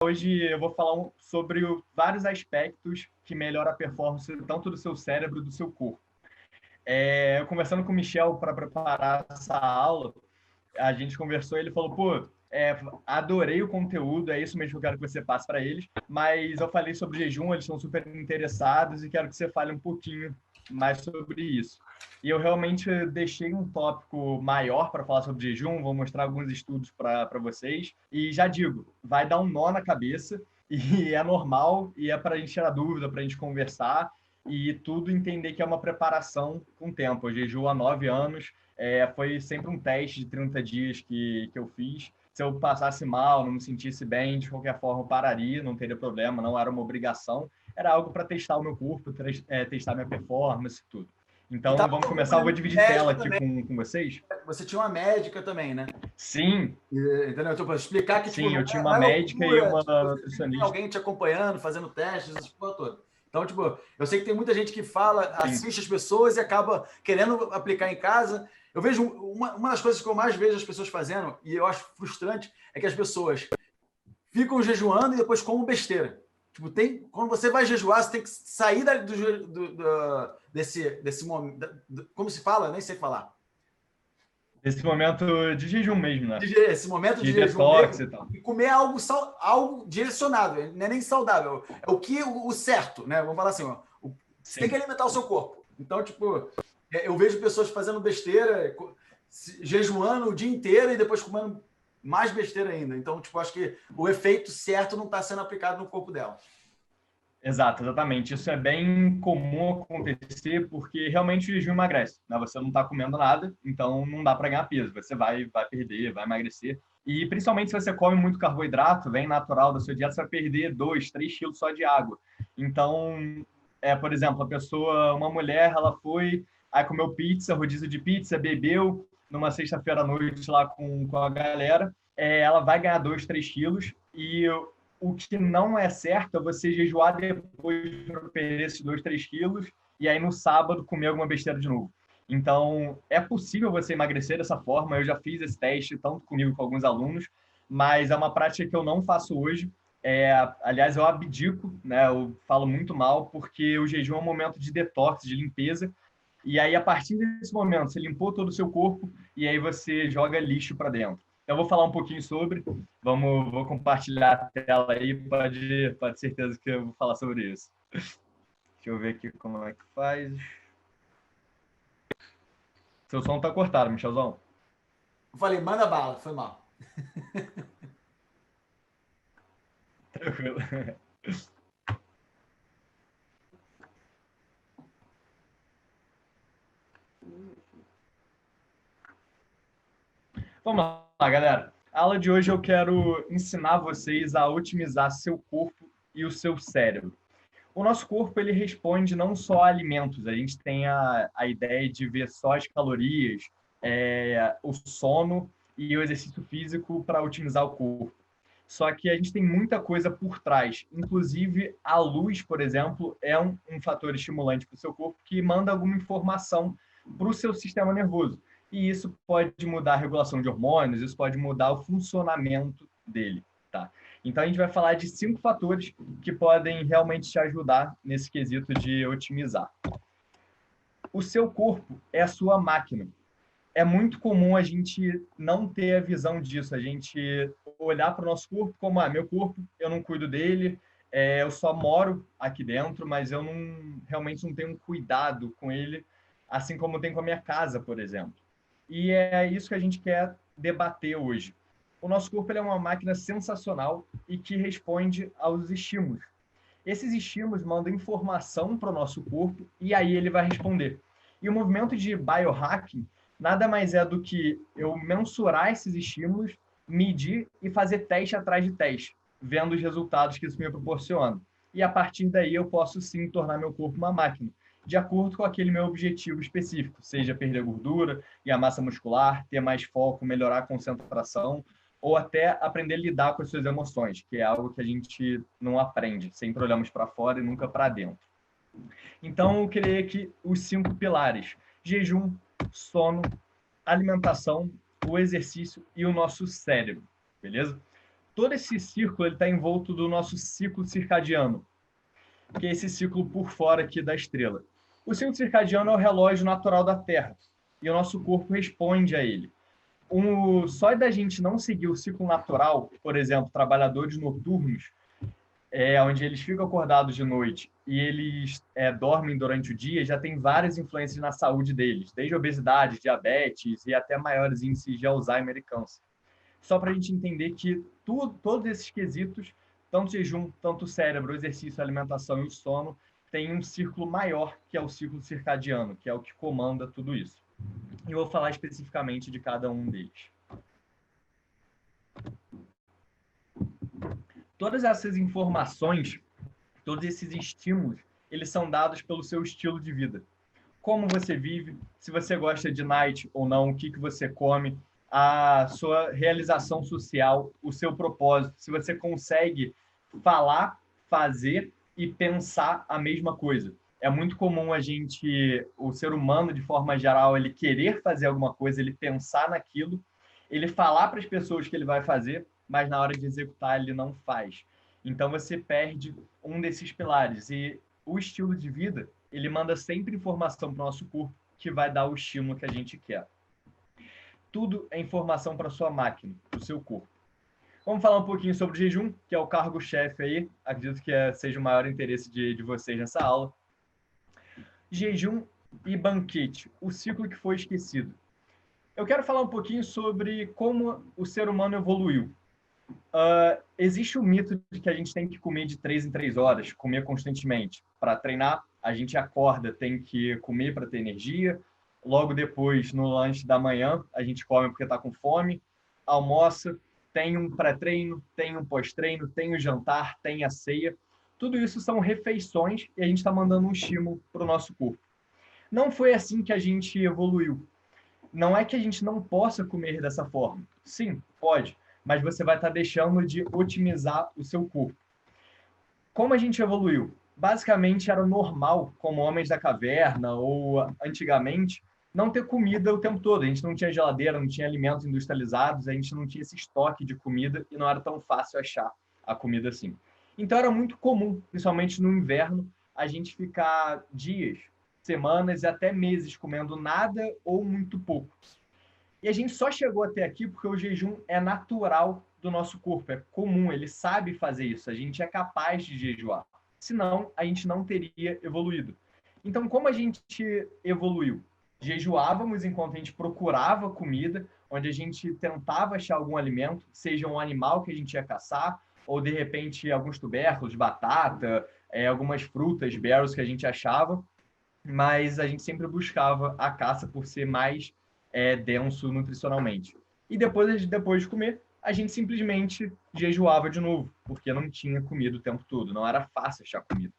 Hoje eu vou falar sobre vários aspectos que melhoram a performance tanto do seu cérebro do seu corpo. Eu conversando com o Michel para preparar essa aula, a gente conversou e ele falou, pô, adorei o conteúdo, é isso mesmo que eu quero que você passe para eles, mas eu falei sobre jejum, eles estão super interessados e quero que você fale um pouquinho mais sobre isso. E eu realmente deixei um tópico maior para falar sobre jejum, vou mostrar alguns estudos para vocês, e já digo, vai dar um nó na cabeça, e é normal, e é para a gente tirar dúvida, para a gente conversar, e tudo entender que é uma preparação com tempo. Eu jejuo há 9 anos, foi sempre um teste de 30 dias que eu fiz. Se eu passasse mal, não me sentisse bem, de qualquer forma eu pararia, não teria problema, não era uma obrigação. Era algo para testar o meu corpo, testar minha performance e tudo. E Então, tava vamos começar. Eu vou acompanhando dividir tela médica aqui também. com vocês. Você tinha uma médica também, né? Sim, Entendeu? Tipo, explicar que tipo, sim, não eu tinha não uma é médica e loucura, uma tipo, você tem nutricionista. alguém te acompanhando, fazendo testes, essa porra toda. Então, tipo, eu sei que tem muita gente que fala, Sim. assiste as pessoas e acaba querendo aplicar em casa. Eu vejo uma das coisas que eu mais vejo as pessoas fazendo, e eu acho frustrante, é que as pessoas ficam jejuando e depois comem besteira. Tipo, quando você vai jejuar, você tem que sair desse momento. Como se fala? Nem sei falar. Esse momento de jejum mesmo, né? Esse momento de De jejum detox mesmo e tal. e comer algo direcionado, não é nem saudável, é o certo, né? Vamos falar assim, ó, você tem que Sim. alimentar o seu corpo. Então, tipo, eu vejo pessoas fazendo besteira, jejuando o dia inteiro e depois comendo mais besteira ainda. Então, tipo, acho que o efeito certo não está sendo aplicado no corpo dela. Exato, exatamente. Isso é bem comum acontecer porque realmente o jejum emagrece, né? Você não está comendo nada, então não dá para ganhar peso. Você vai perder, vai emagrecer. E principalmente se você come muito carboidrato, vem natural da sua dieta, você vai perder 2, 3 quilos só de água. Então, por exemplo, uma mulher, ela foi, aí comeu pizza, rodízio de pizza, bebeu numa sexta-feira à noite lá com a galera, ela vai ganhar 2, 3 quilos e o que não é certo é você jejuar depois para perder esses 2, 3 quilos e aí no sábado comer alguma besteira de novo. Então, é possível você emagrecer dessa forma. Eu já fiz esse teste, tanto comigo com alguns alunos, mas é uma prática que eu não faço hoje. Aliás, eu abdico, né? Eu falo muito mal, porque o jejum é um momento de detox, de limpeza. E aí, a partir desse momento, você limpou todo o seu corpo e aí você joga lixo para dentro. Então, eu vou falar um pouquinho sobre. Vou compartilhar a tela aí, pode ter certeza que eu vou falar sobre isso. Deixa eu ver aqui como é que faz. Seu som tá cortado, Michelzão. Eu falei, manda bala, foi mal. Tranquilo. Vamos lá, galera. A aula de hoje eu quero ensinar vocês a otimizar seu corpo e o seu cérebro. O nosso corpo ele responde não só a alimentos, a gente tem a ideia de ver só as calorias, o sono e o exercício físico para otimizar o corpo. Só que a gente tem muita coisa por trás. Inclusive, a luz, por exemplo, é um fator estimulante para o seu corpo que manda alguma informação para o seu sistema nervoso. E isso pode mudar a regulação de hormônios, isso pode mudar o funcionamento dele. Tá? Então, a gente vai falar de 5 fatores que podem realmente te ajudar nesse quesito de otimizar. O seu corpo é a sua máquina. É muito comum a gente não ter a visão disso, a gente olhar para o nosso corpo como, meu corpo, eu não cuido dele, eu só moro aqui dentro, mas eu realmente não tenho um cuidado com ele, assim como tem com a minha casa, por exemplo. E é isso que a gente quer debater hoje. O nosso corpo é uma máquina sensacional e que responde aos estímulos. Esses estímulos mandam informação para o nosso corpo e aí ele vai responder. E o movimento de biohacking nada mais é do que eu mensurar esses estímulos, medir e fazer teste atrás de teste, vendo os resultados que isso me proporciona. E a partir daí eu posso sim tornar meu corpo uma máquina, de acordo com aquele meu objetivo específico, seja perder gordura e a massa muscular, ter mais foco, melhorar a concentração, ou até aprender a lidar com as suas emoções, que é algo que a gente não aprende, sempre olhamos para fora e nunca para dentro. Então, eu criei aqui os 5 pilares: jejum, sono, alimentação, o exercício e o nosso cérebro, beleza? todo esse círculo está envolto do nosso ciclo circadiano, que é esse ciclo por fora aqui da estrela. O ciclo circadiano é o relógio natural da Terra, e o nosso corpo responde a ele. Só da gente não seguir o ciclo natural, por exemplo, trabalhadores noturnos, onde eles ficam acordados de noite e eles dormem durante o dia, já tem várias influências na saúde deles, desde obesidade, diabetes e até maiores índices de Alzheimer e câncer. Só para a gente entender que todos esses quesitos, tanto jejum, tanto cérebro, exercício, alimentação e o sono, tem um círculo maior, que é o ciclo circadiano, que é o que comanda tudo isso. E eu vou falar especificamente de cada um deles. Todas essas informações, todos esses estímulos, eles são dados pelo seu estilo de vida. Como você vive, se você gosta de night ou não, o que você come, a sua realização social, o seu propósito, se você consegue falar, fazer e pensar a mesma coisa. É muito comum o ser humano, de forma geral, ele querer fazer alguma coisa, ele pensar naquilo, ele falar para as pessoas que ele vai fazer, mas na hora de executar ele não faz. Então você perde um desses pilares. E o estilo de vida, ele manda sempre informação para o nosso corpo que vai dar o estímulo que a gente quer. Tudo é informação para a sua máquina, para o seu corpo. Vamos falar um pouquinho sobre o jejum, que é o cargo-chefe aí. Acredito que seja o maior interesse de vocês nessa aula. Jejum e banquete, o ciclo que foi esquecido. Eu quero falar um pouquinho sobre como o ser humano evoluiu. Existe o mito de que a gente tem que comer de 3 em 3 horas, comer constantemente. Para treinar, a gente acorda, tem que comer para ter energia. Logo depois, no lanche da manhã, a gente come porque está com fome. Almoça, tem um pré-treino, tem um pós-treino, tem o jantar, tem a ceia. Tudo isso são refeições e a gente está mandando um estímulo para o nosso corpo. Não foi assim que a gente evoluiu. Não é que a gente não possa comer dessa forma. Sim, pode, mas você vai estar deixando de otimizar o seu corpo. Como a gente evoluiu? Basicamente era normal, como homens da caverna ou antigamente, não ter comida o tempo todo. A gente não tinha geladeira, não tinha alimentos industrializados, a gente não tinha esse estoque de comida e não era tão fácil achar a comida assim. Então era muito comum, principalmente no inverno, a gente ficar dias, semanas e até meses comendo nada ou muito pouco. E a gente só chegou até aqui porque o jejum é natural do nosso corpo, é comum, ele sabe fazer isso, a gente é capaz de jejuar. Senão, a gente não teria evoluído. Então, como a gente evoluiu? Jejuávamos enquanto a gente procurava comida, onde a gente tentava achar algum alimento, seja um animal que a gente ia caçar, ou de repente alguns tubérculos, batata, algumas frutas, berries que a gente achava, mas a gente sempre buscava a caça por ser mais denso nutricionalmente. E depois de comer, a gente simplesmente jejuava de novo, porque não tinha comida o tempo todo, não era fácil achar comida.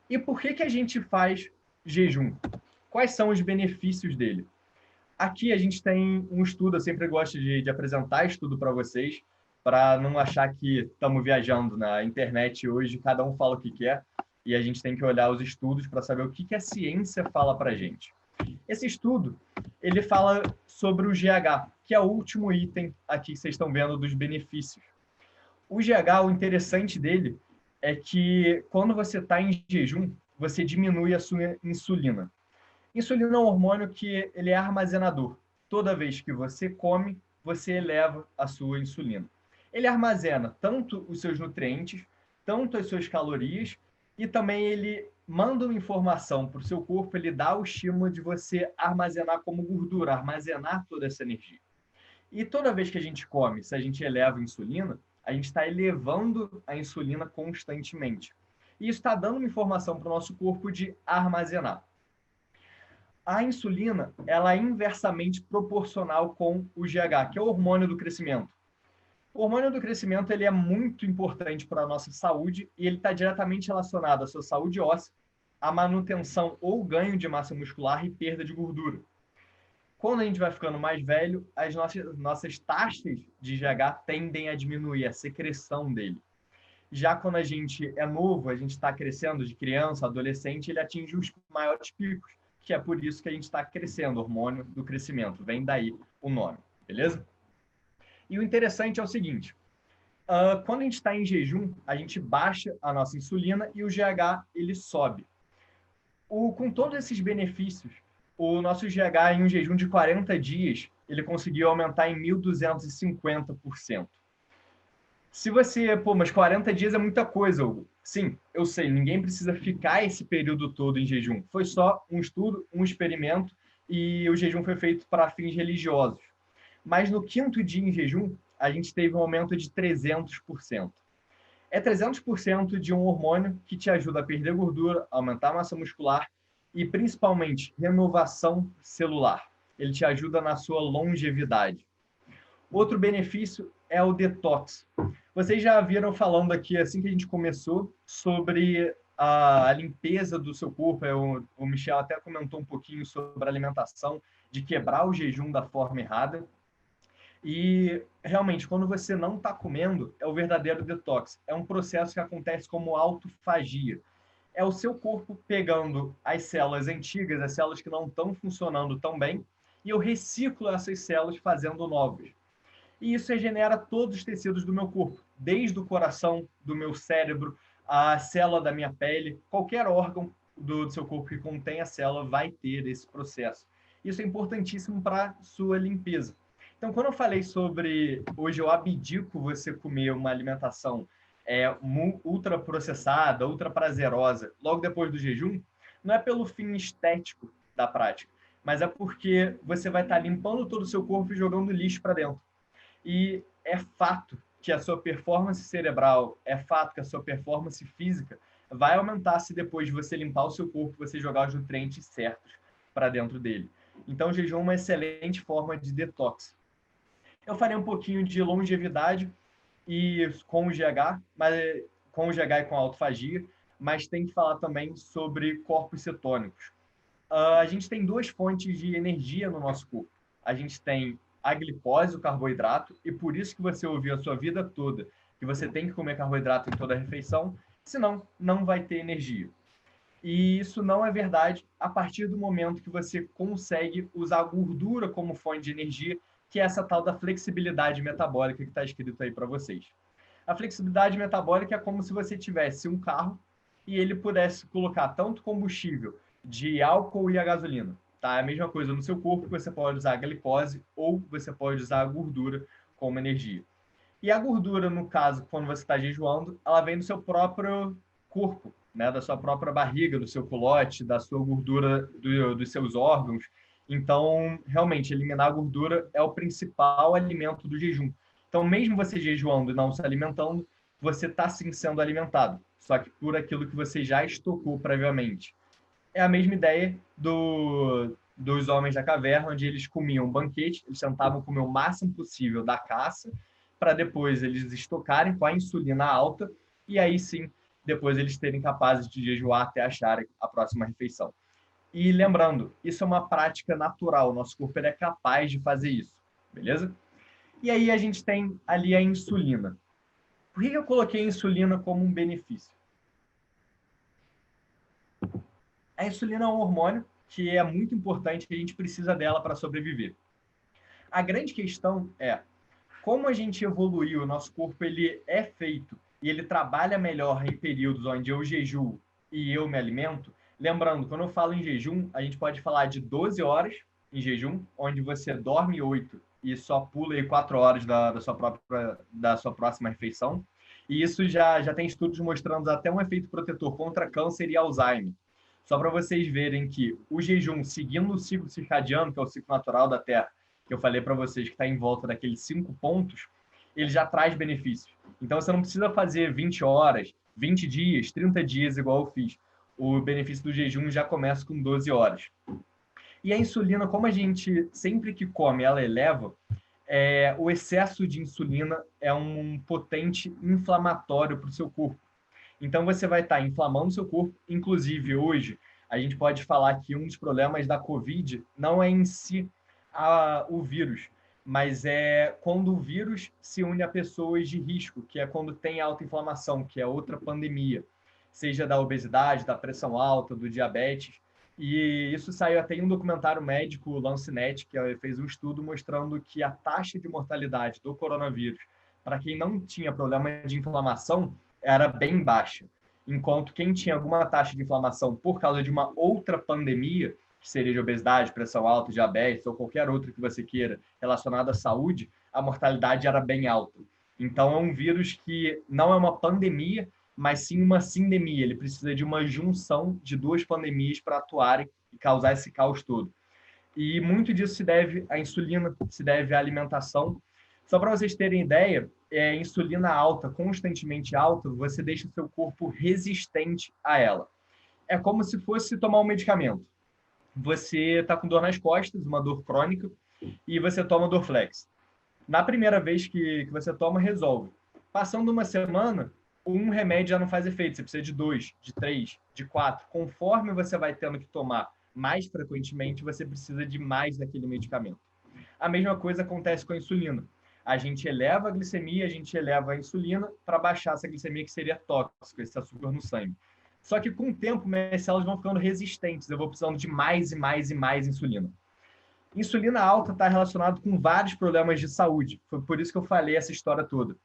E por que a gente faz jejum? Quais são os benefícios dele? Aqui a gente tem um estudo, eu sempre gosto de apresentar estudo para vocês, para não achar que estamos viajando na internet hoje, cada um fala o que quer, e a gente tem que olhar os estudos para saber o que a ciência fala para a gente. Esse estudo, ele fala sobre o GH, que é o último item aqui que vocês estão vendo dos benefícios. O GH, o interessante dele é que quando você está em jejum, você diminui a sua insulina. Insulina é um hormônio que ele é armazenador. Toda vez que você come, você eleva a sua insulina. Ele armazena tanto os seus nutrientes, tanto as suas calorias, e também ele manda uma informação para o seu corpo, ele dá o estímulo de você armazenar como gordura, armazenar toda essa energia. E toda vez que a gente come, se a gente eleva a insulina, a gente está elevando a insulina constantemente. E isso está dando uma informação para o nosso corpo de armazenar. A insulina, ela é inversamente proporcional com o GH, que é o hormônio do crescimento. O hormônio do crescimento ele é muito importante para a nossa saúde e ele está diretamente relacionado à sua saúde óssea, à manutenção ou ganho de massa muscular e perda de gordura. Quando a gente vai ficando mais velho, as nossas taxas de GH tendem a diminuir, a secreção dele. Já quando a gente é novo, a gente está crescendo de criança, adolescente, ele atinge os maiores picos, que é por isso que a gente está crescendo, o hormônio do crescimento. Vem daí o nome, beleza? E o interessante é o seguinte, Quando a gente está em jejum, a gente baixa a nossa insulina e o GH ele sobe. Com todos esses benefícios, o nosso GH em um jejum de 40 dias, ele conseguiu aumentar em 1.250%. Se você, mas 40 dias é muita coisa, Hugo. Sim, eu sei, ninguém precisa ficar esse período todo em jejum. Foi só um estudo, um experimento, e o jejum foi feito para fins religiosos. Mas no quinto dia em jejum, a gente teve um aumento de 300%. É 300% de um hormônio que te ajuda a perder gordura, aumentar a massa muscular e, principalmente, renovação celular. Ele te ajuda na sua longevidade. Outro benefício é o detox. Vocês já viram falando aqui, assim que a gente começou, sobre a limpeza do seu corpo. O Michel até comentou um pouquinho sobre a alimentação, de quebrar o jejum da forma errada. E, realmente, quando você não está comendo, é o verdadeiro detox. É um processo que acontece como autofagia. É o seu corpo pegando as células antigas, as células que não estão funcionando tão bem, e eu reciclo essas células fazendo novas. E isso regenera todos os tecidos do meu corpo, desde o coração, do meu cérebro, a célula da minha pele, qualquer órgão do seu corpo que contém a célula vai ter esse processo. Isso é importantíssimo para a sua limpeza. Então, quando eu falei sobre hoje eu abdico você comer uma alimentação ultraprocessada, ultra prazerosa, logo depois do jejum, não é pelo fim estético da prática, mas é porque você vai estar limpando todo o seu corpo e jogando lixo para dentro. E é fato que a sua performance cerebral, é fato que a sua performance física vai aumentar se depois de você limpar o seu corpo, você jogar os nutrientes certos para dentro dele. Então, o jejum é uma excelente forma de detox. Eu falei um pouquinho de longevidade e com o GH, mas com o GH e com a autofagia, mas tem que falar também sobre corpos cetônicos. A gente tem duas fontes de energia no nosso corpo. A gente tem a glicose, o carboidrato, e por isso que você ouviu a sua vida toda que você tem que comer carboidrato em toda a refeição, senão não vai ter energia. E isso não é verdade a partir do momento que você consegue usar a gordura como fonte de energia, que é essa tal da flexibilidade metabólica que está escrito aí para vocês. A flexibilidade metabólica é como se você tivesse um carro e ele pudesse colocar tanto combustível de álcool e a gasolina. Tá? É a mesma coisa no seu corpo, você pode usar a glicose ou você pode usar a gordura como energia. E a gordura, no caso, quando você está jejuando, ela vem do seu próprio corpo, né? Da sua própria barriga, do seu culote, da sua gordura dos seus órgãos. Então, realmente, eliminar a gordura é o principal alimento do jejum. Então, mesmo você jejuando e não se alimentando, você está sim sendo alimentado, só que por aquilo que você já estocou previamente. É a mesma ideia dos homens da caverna, onde eles comiam um banquete, eles tentavam comer o máximo possível da caça, para depois eles estocarem com a insulina alta, e aí sim, depois eles terem capazes de jejuar até acharem a próxima refeição. E lembrando, isso é uma prática natural, o nosso corpo é capaz de fazer isso, beleza? E aí a gente tem ali a insulina. Por que eu coloquei a insulina como um benefício? A insulina é um hormônio que é muito importante, que a gente precisa dela para sobreviver. A grande questão é como a gente evoluiu, o nosso corpo ele é feito e ele trabalha melhor em períodos onde eu jejuo e eu me alimento. Lembrando, quando eu falo em jejum, a gente pode falar de 12 horas em jejum, onde você dorme 8 e só pula aí 4 horas da sua próxima refeição. E isso já tem estudos mostrando até um efeito protetor contra câncer e Alzheimer. Só para vocês verem que o jejum, seguindo o ciclo circadiano, que é o ciclo natural da Terra, que eu falei para vocês, que está em volta daqueles 5 pontos, ele já traz benefícios. Então, você não precisa fazer 20 horas, 20 dias, 30 dias, igual eu fiz. O benefício do jejum já começa com 12 horas. E a insulina, como a gente, sempre que come, ela eleva, o excesso de insulina é um potente inflamatório para o seu corpo. Então, você vai estar inflamando o seu corpo. Inclusive, hoje, a gente pode falar que um dos problemas da COVID não é em si o vírus, mas é quando o vírus se une a pessoas de risco, que é quando tem alta inflamação, que é outra pandemia, seja da obesidade, da pressão alta, do diabetes. E isso saiu até em um documentário médico, o Lancet, que fez um estudo mostrando que a taxa de mortalidade do coronavírus para quem não tinha problema de inflamação, era bem baixa. Enquanto quem tinha alguma taxa de inflamação por causa de uma outra pandemia, que seria de obesidade, pressão alta, diabetes ou qualquer outra que você queira relacionada à saúde, a mortalidade era bem alta. Então, é um vírus que não é uma pandemia, mas sim uma sindemia. Ele precisa de uma junção de duas pandemias para atuarem e causar esse caos todo. E muito disso se deve à insulina, se deve à alimentação. Só para vocês terem ideia, insulina alta, constantemente alta, você deixa o seu corpo resistente a ela. É como se fosse tomar um medicamento. Você está com dor nas costas, uma dor crônica, e você toma Dorflex. Na primeira vez que você toma, resolve. Passando uma semana, um remédio já não faz efeito. Você precisa de 2, de 3, de 4. Conforme você vai tendo que tomar mais frequentemente, você precisa de mais daquele medicamento. A mesma coisa acontece com a insulina. A gente eleva a glicemia, a gente eleva a insulina para baixar essa glicemia que seria tóxica, esse açúcar no sangue. Só que com o tempo, minhas células vão ficando resistentes. Eu vou precisando de mais e mais e mais insulina. Insulina alta está relacionado com vários problemas de saúde. Foi por isso que eu falei essa história toda.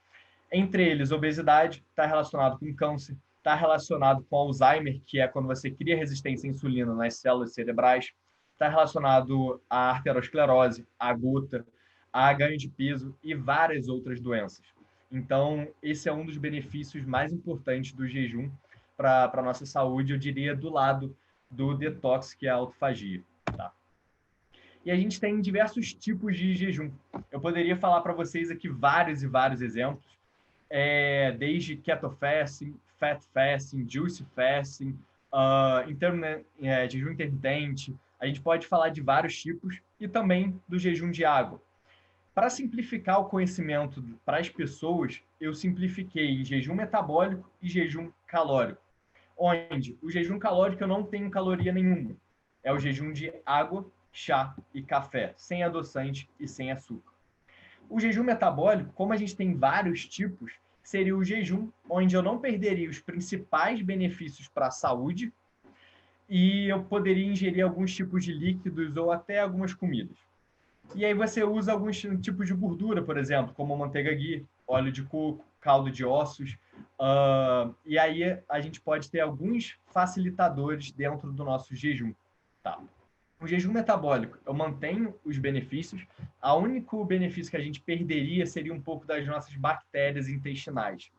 Entre eles, obesidade está relacionado com câncer, está relacionado com Alzheimer, que é quando você cria resistência à insulina nas células cerebrais, está relacionado à arteriosclerose, à gota, a ganho de peso e várias outras doenças. Então, esse é um dos benefícios mais importantes do jejum para a nossa saúde, eu diria, do lado do detox, que é a autofagia. Tá? E a gente tem diversos tipos de jejum. Eu poderia falar para vocês aqui vários e vários exemplos, desde keto fasting, fat fasting, juice fasting, jejum intermitente. A gente pode falar de vários tipos e também do jejum de água. Para simplificar o conhecimento para as pessoas, eu simplifiquei em jejum metabólico e jejum calórico, onde o jejum calórico eu não tenho caloria nenhuma. É o jejum de água, chá e café, sem adoçante e sem açúcar. O jejum metabólico, como a gente tem vários tipos, seria o jejum onde eu não perderia os principais benefícios para a saúde e eu poderia ingerir alguns tipos de líquidos ou até algumas comidas. E aí você usa alguns tipos de gordura, por exemplo, como manteiga ghee, óleo de coco, caldo de ossos. E aí a gente pode ter alguns facilitadores dentro do nosso jejum. Tá? O jejum metabólico, eu mantenho os benefícios. O único benefício que a gente perderia seria um pouco das nossas bactérias intestinais.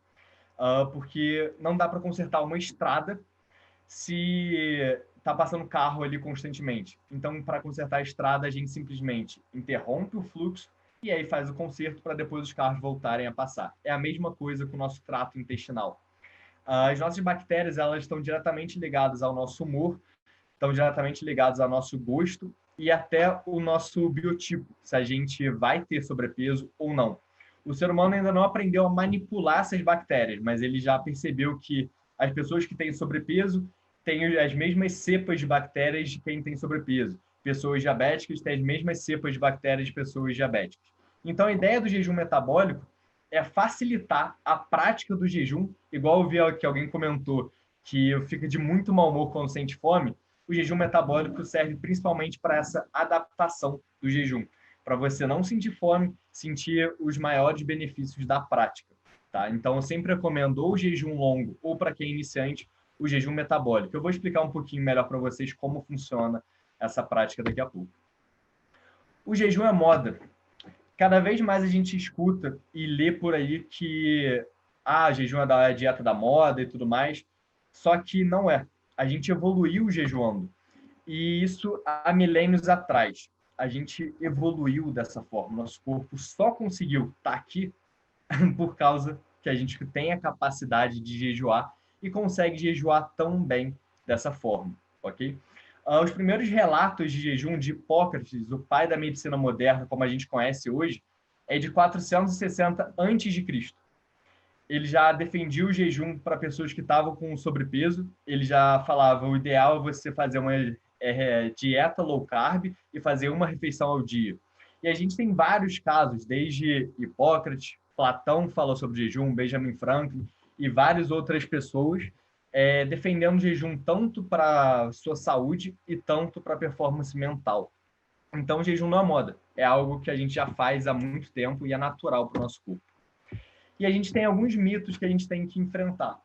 Porque não dá para consertar uma estrada se está passando carro ali constantemente. Então, para consertar a estrada, a gente simplesmente interrompe o fluxo e aí faz o conserto para depois os carros voltarem a passar. É a mesma coisa com o nosso trato intestinal. As nossas bactérias, elas estão diretamente ligadas ao nosso humor, estão diretamente ligadas ao nosso gosto e até o nosso biotipo, se a gente vai ter sobrepeso ou não. O ser humano ainda não aprendeu a manipular essas bactérias, mas ele já percebeu que as pessoas que têm sobrepeso têm as mesmas cepas de bactérias de quem tem sobrepeso. Pessoas diabéticas têm as mesmas cepas de bactérias de pessoas diabéticas. Então, a ideia do jejum metabólico é facilitar a prática do jejum, igual eu vi que alguém comentou que fica de muito mau humor quando sente fome. O jejum metabólico serve principalmente para essa adaptação do jejum, para você não sentir fome, sentir os maiores benefícios da prática. Tá? Então, eu sempre recomendo ou o jejum longo, ou para quem é iniciante, o jejum metabólico. Eu vou explicar um pouquinho melhor para vocês como funciona essa prática daqui a pouco. O jejum é moda. Cada vez mais a gente escuta e lê por aí que jejum é da dieta da moda e tudo mais, só que não é. A gente evoluiu jejuando. E isso há milênios atrás. A gente evoluiu dessa forma. Nosso corpo só conseguiu estar aqui por causa que a gente tem a capacidade de jejuar e consegue jejuar tão bem dessa forma, ok? Os primeiros relatos de jejum de Hipócrates, o pai da medicina moderna, como a gente conhece hoje, é de 460 a.C. Ele já defendia o jejum para pessoas que estavam com sobrepeso. Ele já falava, o ideal é você fazer uma dieta low carb e fazer uma refeição ao dia. E a gente tem vários casos, desde Hipócrates, Platão falou sobre jejum, Benjamin Franklin e várias outras pessoas defendendo o jejum tanto para a sua saúde e tanto para a performance mental. Então, o jejum não é moda. É algo que a gente já faz há muito tempo e é natural para o nosso corpo. E a gente tem alguns mitos que a gente tem que enfrentar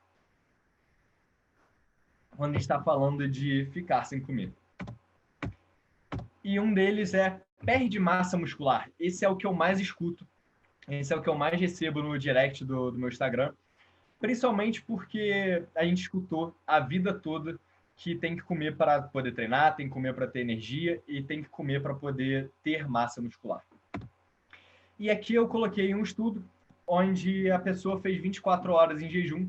quando a gente está falando de ficar sem comer. E um deles é perde massa muscular. Esse é o que eu mais escuto. Esse é o que eu mais recebo no direct do meu Instagram. Principalmente porque a gente escutou a vida toda que tem que comer para poder treinar, tem que comer para ter energia e tem que comer para poder ter massa muscular. E aqui eu coloquei um estudo onde a pessoa fez 24 horas em jejum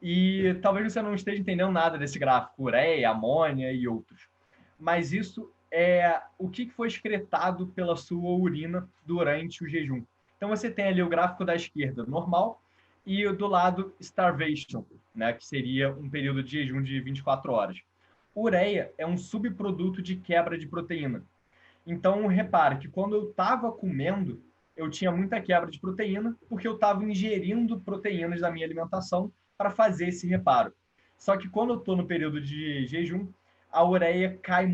e talvez você não esteja entendendo nada desse gráfico, ureia, amônia e outros. Mas isso é o que foi excretado pela sua urina durante o jejum. Então você tem ali o gráfico da esquerda normal e do lado starvation, né, que seria um período de jejum de 24 horas. Ureia é um subproduto de quebra de proteína. Então, repare que quando eu estava comendo, eu tinha muita quebra de proteína, porque eu estava ingerindo proteínas da minha alimentação para fazer esse reparo. Só que quando eu estou no período de jejum, a ureia cai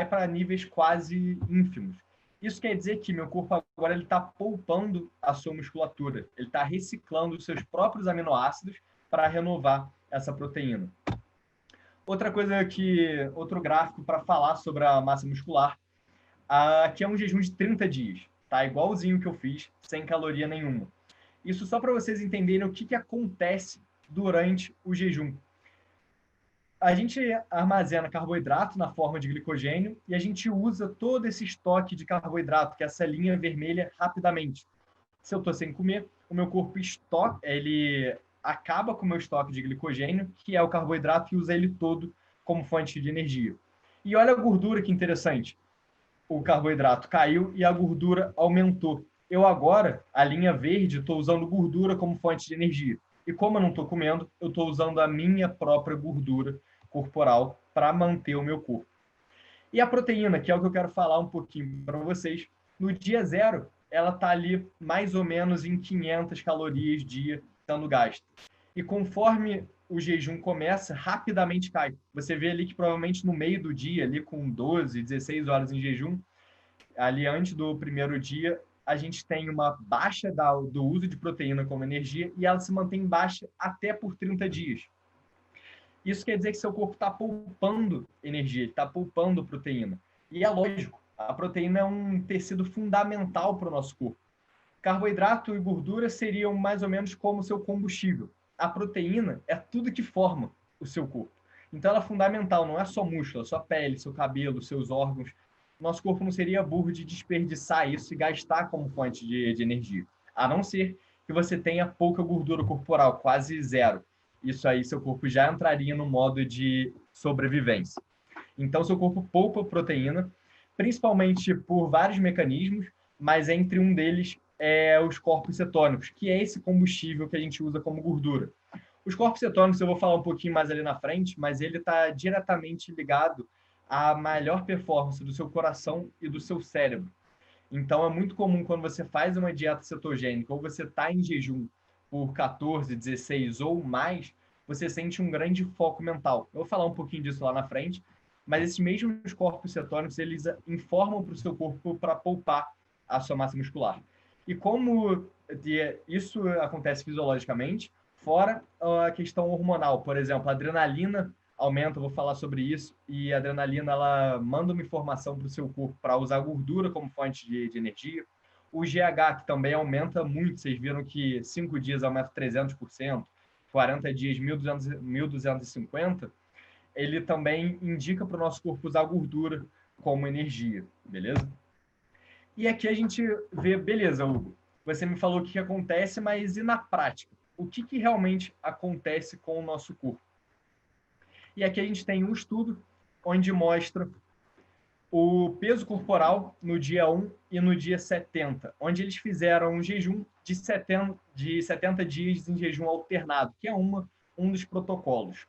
para níveis quase ínfimos. Isso quer dizer que meu corpo agora está poupando a sua musculatura, ele está reciclando os seus próprios aminoácidos para renovar essa proteína. Outro gráfico para falar sobre a massa muscular, aqui é um jejum de 30 dias, tá? Igualzinho que eu fiz, sem caloria nenhuma. Isso só para vocês entenderem o que acontece durante o jejum. A gente armazena carboidrato na forma de glicogênio e a gente usa todo esse estoque de carboidrato, que é essa linha vermelha, rapidamente. Se eu estou sem comer, o meu corpo ele acaba com o meu estoque de glicogênio, que é o carboidrato, e usa ele todo como fonte de energia. E olha a gordura, que interessante. O carboidrato caiu e a gordura aumentou. Eu agora, a linha verde, estou usando gordura como fonte de energia. E como eu não estou comendo, eu estou usando a minha própria gordura corporal para manter o meu corpo. E a proteína, que é o que eu quero falar um pouquinho para vocês, no dia zero, ela está ali mais ou menos em 500 calorias dia sendo gasto. E conforme o jejum começa, rapidamente cai. Você vê ali que provavelmente no meio do dia, ali com 12, 16 horas em jejum, ali antes do primeiro dia, a gente tem uma baixa do uso de proteína como energia e ela se mantém baixa até por 30 dias. Isso quer dizer que seu corpo está poupando energia, está poupando proteína. E é lógico, a proteína é um tecido fundamental para o nosso corpo. Carboidrato e gordura seriam mais ou menos como o seu combustível. A proteína é tudo que forma o seu corpo. Então ela é fundamental, não é só músculo, é sua pele, seu cabelo, seus órgãos. Nosso corpo não seria burro de desperdiçar isso e gastar como fonte de energia. A não ser que você tenha pouca gordura corporal, quase zero. Isso aí, seu corpo já entraria no modo de sobrevivência. Então, seu corpo poupa proteína, principalmente por vários mecanismos, mas entre um deles é os corpos cetônicos, que é esse combustível que a gente usa como gordura. Os corpos cetônicos eu vou falar um pouquinho mais ali na frente, mas ele está diretamente ligado à melhor performance do seu coração e do seu cérebro. Então, é muito comum quando você faz uma dieta cetogênica ou você está em jejum por 14, 16 ou mais, você sente um grande foco mental. Eu vou falar um pouquinho disso lá na frente, mas esses mesmos corpos cetônicos, eles informam para o seu corpo para poupar a sua massa muscular. E como isso acontece fisiologicamente, fora a questão hormonal, por exemplo, a adrenalina aumenta, eu vou falar sobre isso, e a adrenalina ela manda uma informação para o seu corpo para usar gordura como fonte de energia. O GH, que também aumenta muito, vocês viram que 5 dias aumenta 300%, 40 dias 1.250%, ele também indica para o nosso corpo usar gordura como energia, beleza? E aqui a gente vê, beleza, Hugo, você me falou o que acontece, mas e na prática? O que realmente acontece com o nosso corpo? E aqui a gente tem um estudo onde mostra o peso corporal no dia 1 e no dia 70, onde eles fizeram um jejum de 70 dias em jejum alternado, que é um dos protocolos.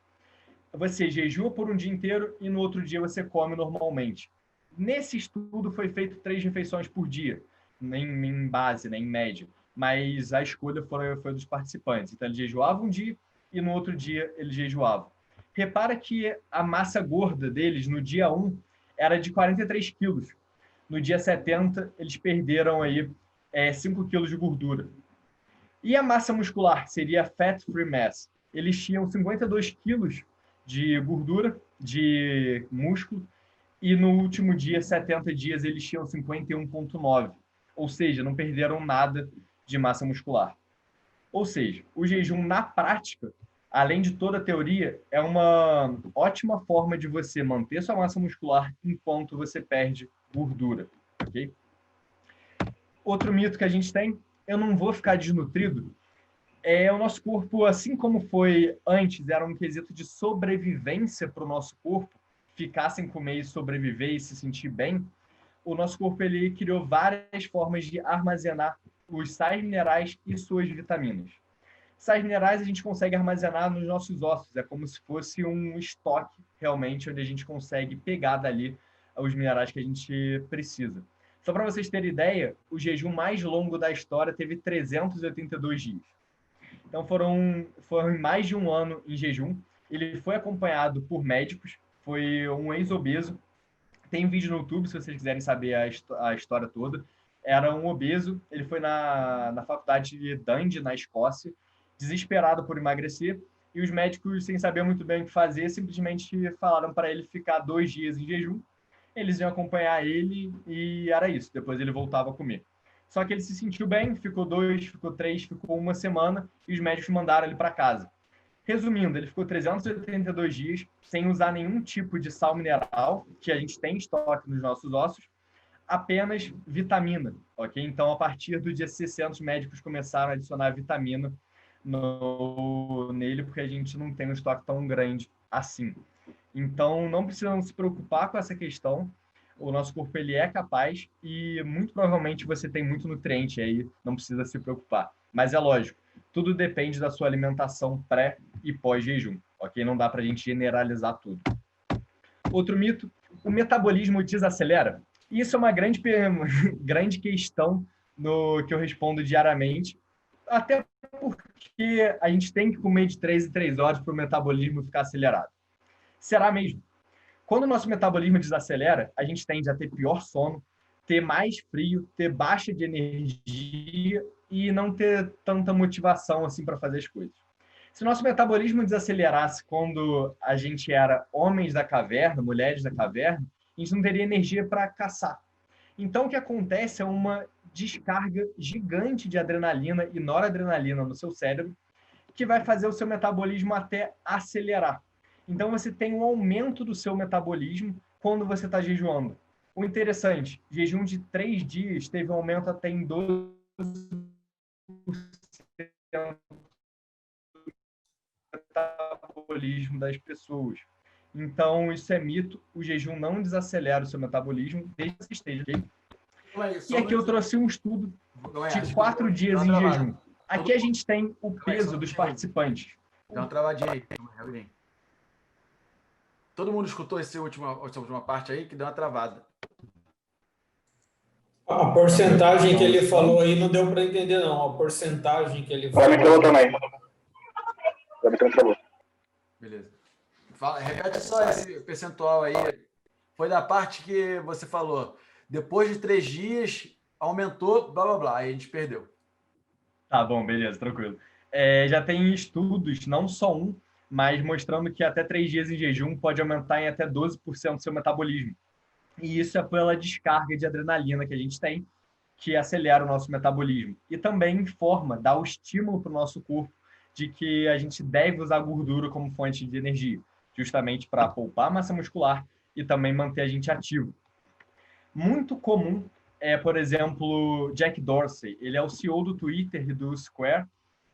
Você jejua por um dia inteiro e no outro dia você come normalmente. Nesse estudo foi feito 3 refeições por dia, em base, né, em média, mas a escolha foi dos participantes. Então, eles jejuavam um dia e no outro dia eles jejuavam. Repara que a massa gorda deles no dia 1 era de 43 quilos. No dia 70, eles perderam aí 5 quilos de gordura. E a massa muscular, que seria fat free mass, eles tinham 52 quilos de gordura, de músculo, e no último dia, 70 dias, eles tinham 51,9. Ou seja, não perderam nada de massa muscular. Ou seja, o jejum na prática, além de toda a teoria, é uma ótima forma de você manter sua massa muscular enquanto você perde gordura, ok? Outro mito que a gente tem, eu não vou ficar desnutrido, é o nosso corpo, assim como foi antes, era um quesito de sobrevivência para o nosso corpo, ficar sem comer e sobreviver e se sentir bem, o nosso corpo ele criou várias formas de armazenar os sais minerais e suas vitaminas. Sais minerais a gente consegue armazenar nos nossos ossos, é como se fosse um estoque realmente, onde a gente consegue pegar dali os minerais que a gente precisa. Só para vocês terem ideia, o jejum mais longo da história teve 382 dias. Então foram mais de um ano em jejum. Ele foi acompanhado por médicos, foi um ex-obeso. Tem um vídeo no YouTube, se vocês quiserem saber a história toda. Era um obeso, ele foi na faculdade de Dundee, na Escócia, desesperado por emagrecer, e os médicos, sem saber muito bem o que fazer, simplesmente falaram para ele ficar 2 dias em jejum. Eles iam acompanhar ele e era isso. Depois ele voltava a comer. Só que ele se sentiu bem, ficou 2, ficou 3, ficou uma semana e os médicos mandaram ele para casa. Resumindo, ele ficou 382 dias sem usar nenhum tipo de sal mineral que a gente tem em estoque nos nossos ossos, apenas vitamina, ok? Então, a partir do dia 60, os médicos começaram a adicionar vitamina nele, porque a gente não tem um estoque tão grande assim. Então, não precisam se preocupar com essa questão. O nosso corpo ele é capaz e muito provavelmente você tem muito nutriente aí, não precisa se preocupar. Mas é lógico, tudo depende da sua alimentação pré e pós-jejum, ok? Não dá para a gente generalizar tudo. Outro mito, o metabolismo desacelera. Isso é uma grande questão no que eu respondo diariamente, até porque a gente tem que comer de 3 em 3 horas para o metabolismo ficar acelerado. Será mesmo? Quando o nosso metabolismo desacelera, a gente tende a ter pior sono, ter mais frio, ter baixa de energia e não ter tanta motivação assim para fazer as coisas. Se o nosso metabolismo desacelerasse quando a gente era homens da caverna, mulheres da caverna, a gente não teria energia para caçar. Então, o que acontece é uma descarga gigante de adrenalina e noradrenalina no seu cérebro, que vai fazer o seu metabolismo até acelerar. Então, você tem um aumento do seu metabolismo quando você está jejuando. O interessante, jejum de 3 dias teve um aumento até em 12% metabolismo das pessoas. Então, isso é mito. O jejum não desacelera o seu metabolismo desde que você esteja. Okay? E aqui eu trouxe um estudo de 4 dias em jejum. Aqui a gente tem o peso dos participantes. Dá uma travadinha aí. Todo mundo escutou essa última parte aí que deu uma travada. A porcentagem que ele falou aí não deu para entender, não. A porcentagem que ele falou. Ela me travou também. Já me travou. Beleza. Repete só esse percentual aí. Foi da parte que você falou. Depois de 3 dias, aumentou, blá, blá, blá. Aí a gente perdeu. Tá bom, beleza, tranquilo. Já tem estudos, não só um, mas mostrando que até 3 dias em jejum pode aumentar em até 12% do seu metabolismo. E isso é pela descarga de adrenalina que a gente tem, que acelera o nosso metabolismo. E também informa, dá o estímulo para o nosso corpo de que a gente deve usar gordura como fonte de energia, justamente para poupar massa muscular e também manter a gente ativo. Muito comum é, por exemplo, Jack Dorsey. Ele é o CEO do Twitter e do Square,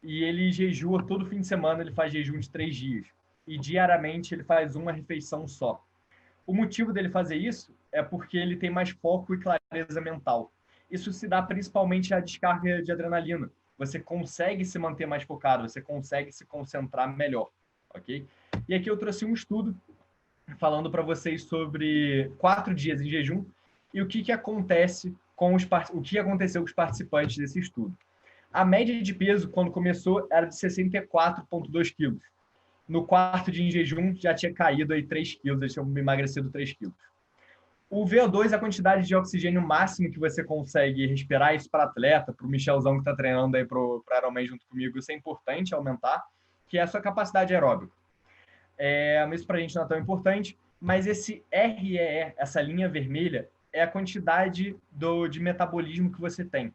e ele jejua todo fim de semana, ele faz jejum de 3 dias. E diariamente ele faz uma refeição só. O motivo dele fazer isso é porque ele tem mais foco e clareza mental. Isso se dá principalmente à descarga de adrenalina. Você consegue se manter mais focado, você consegue se concentrar melhor, ok? E aqui eu trouxe um estudo falando para vocês sobre 4 dias em jejum e o que acontece o que aconteceu com os participantes desse estudo. A média de peso, quando começou, era de 64,2 quilos. No 4º dia em jejum, já tinha caído aí 3 quilos, eles tinham emagrecido 3 quilos. O VO2 é a quantidade de oxigênio máximo que você consegue respirar. Isso para atleta, para o Michelzão que está treinando aí para o Ironman junto comigo, isso é importante aumentar, que é a sua capacidade aeróbica. Isso para a gente não é tão importante, mas esse REE, essa linha vermelha, é a quantidade de metabolismo que você tem.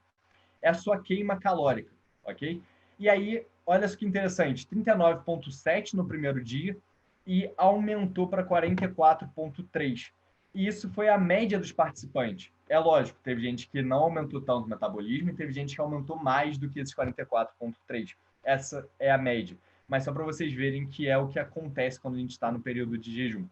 É a sua queima calórica, ok? E aí, olha só que interessante, 39,7 no primeiro dia e aumentou para 44,3. E isso foi a média dos participantes. É lógico, teve gente que não aumentou tanto o metabolismo e teve gente que aumentou mais do que esses 44,3. Essa é a média. Mas só para vocês verem que é o que acontece quando a gente está no período de jejum.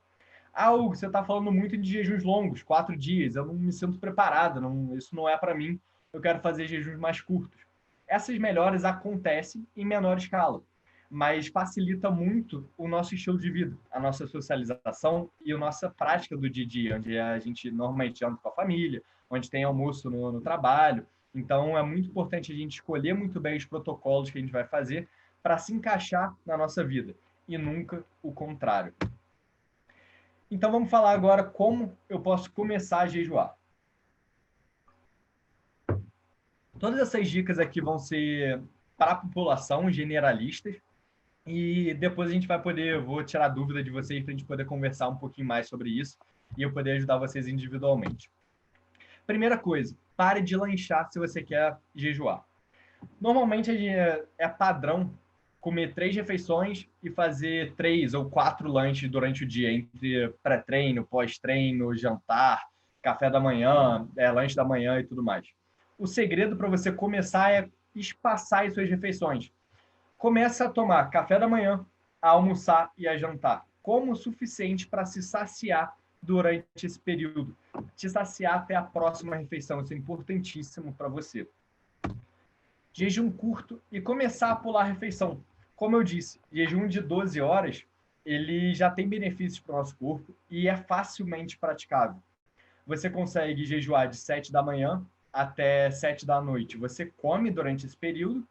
Ah, Hugo, você está falando muito de jejuns longos, 4 dias. Eu não me sinto preparado, isso não é para mim. Eu quero fazer jejuns mais curtos. Essas melhoras acontecem em menor escala, mas facilita muito o nosso estilo de vida, a nossa socialização e a nossa prática do dia a dia, onde a gente normalmente anda com a família, onde tem almoço no trabalho. Então, é muito importante a gente escolher muito bem os protocolos que a gente vai fazer para se encaixar na nossa vida e nunca o contrário. Então, vamos falar agora como eu posso começar a jejuar. Todas essas dicas aqui vão ser para a população, generalistas, e depois a gente vai vou tirar dúvida de vocês para a gente poder conversar um pouquinho mais sobre isso e eu poder ajudar vocês individualmente. Primeira coisa, pare de lanchar se você quer jejuar. Normalmente é padrão comer 3 refeições e fazer 3 ou 4 lanches durante o dia, entre pré-treino, pós-treino, jantar, café da manhã, lanche da manhã e tudo mais. O segredo para você começar é espaçar as suas refeições. Começa a tomar café da manhã, a almoçar e a jantar, como o suficiente para se saciar durante esse período. Te saciar até a próxima refeição, isso é importantíssimo para você. Jejum curto e começar a pular a refeição. Como eu disse, jejum de 12 horas, ele já tem benefícios para o nosso corpo e é facilmente praticável. Você consegue jejuar de 7 da manhã até 7 da noite. Você come durante esse período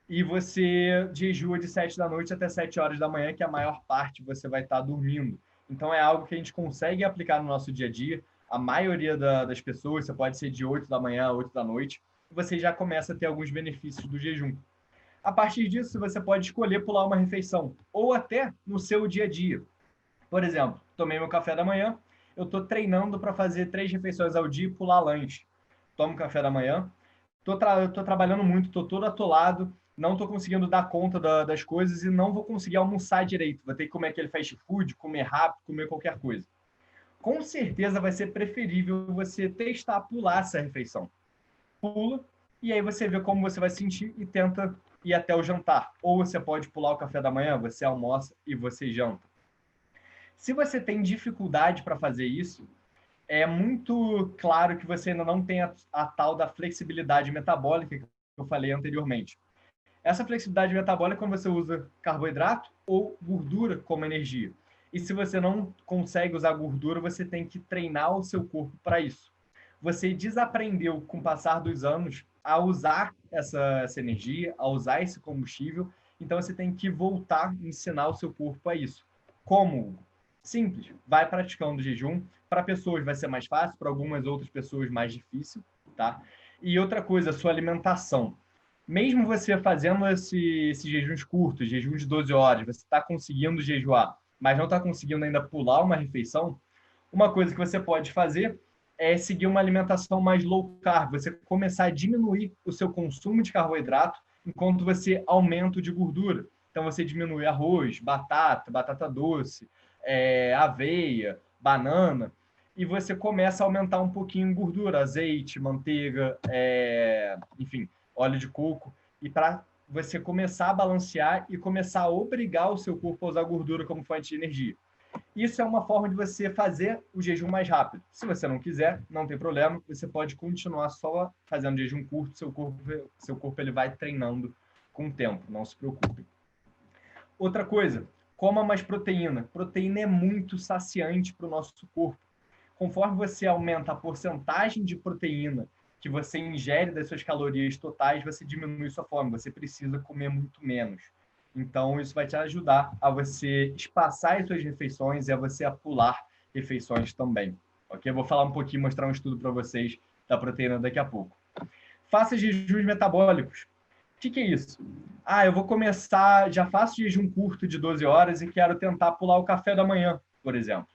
e você jejua de 7 da noite até 7 horas da manhã, que a maior parte você vai estar dormindo. Então, é algo que a gente consegue aplicar no nosso dia a dia. A maioria das pessoas, você pode ser de 8 da manhã a 8 da noite, e você já começa a ter alguns benefícios do jejum. A partir disso, você pode escolher pular uma refeição, ou até no seu dia a dia. Por exemplo, tomei meu café da manhã, eu estou treinando para fazer 3 refeições ao dia e pular lanche. Tomo café da manhã, estou trabalhando muito, estou todo atolado, não estou conseguindo dar conta das coisas e não vou conseguir almoçar direito. Vou ter que comer aquele fast food, comer rápido, comer qualquer coisa. Com certeza vai ser preferível você testar pular essa refeição. Pula, e aí você vê como você vai sentir e tenta ir até o jantar. Ou você pode pular o café da manhã, você almoça e você janta. Se você tem dificuldade para fazer isso, é muito claro que você ainda não tem a tal da flexibilidade metabólica que eu falei anteriormente. Essa flexibilidade metabólica é quando você usa carboidrato ou gordura como energia. E se você não consegue usar gordura, você tem que treinar o seu corpo para isso. Você desaprendeu, com o passar dos anos, a usar essa energia, a usar esse combustível. Então, você tem que voltar a ensinar o seu corpo a isso. Como? Simples. Vai praticando jejum. Para pessoas vai ser mais fácil, para algumas outras pessoas mais difícil. Tá? E outra coisa, a sua alimentação. Mesmo você fazendo esses jejuns curtos, jejum de 12 horas, você está conseguindo jejuar, mas não está conseguindo ainda pular uma refeição, uma coisa que você pode fazer é seguir uma alimentação mais low carb, você começar a diminuir o seu consumo de carboidrato enquanto você aumenta o de gordura. Então, você diminui arroz, batata doce, aveia, banana, e você começa a aumentar um pouquinho em gordura, azeite, manteiga, enfim, óleo de coco, e para você começar a balancear e começar a obrigar o seu corpo a usar gordura como fonte de energia. Isso é uma forma de você fazer o jejum mais rápido. Se você não quiser, não tem problema, você pode continuar só fazendo jejum curto, seu corpo ele vai treinando com o tempo, não se preocupe. Outra coisa, coma mais proteína. Proteína é muito saciante para o nosso corpo. Conforme você aumenta a porcentagem de proteína que você ingere das suas calorias totais, você diminui sua fome, você precisa comer muito menos. Então, isso vai te ajudar a você espaçar as suas refeições e a você pular refeições também, ok? Eu vou falar um pouquinho, mostrar um estudo para vocês da proteína daqui a pouco. Faça jejuns metabólicos. O que é isso? Eu vou começar, já faço jejum curto de 12 horas e quero tentar pular o café da manhã, por exemplo.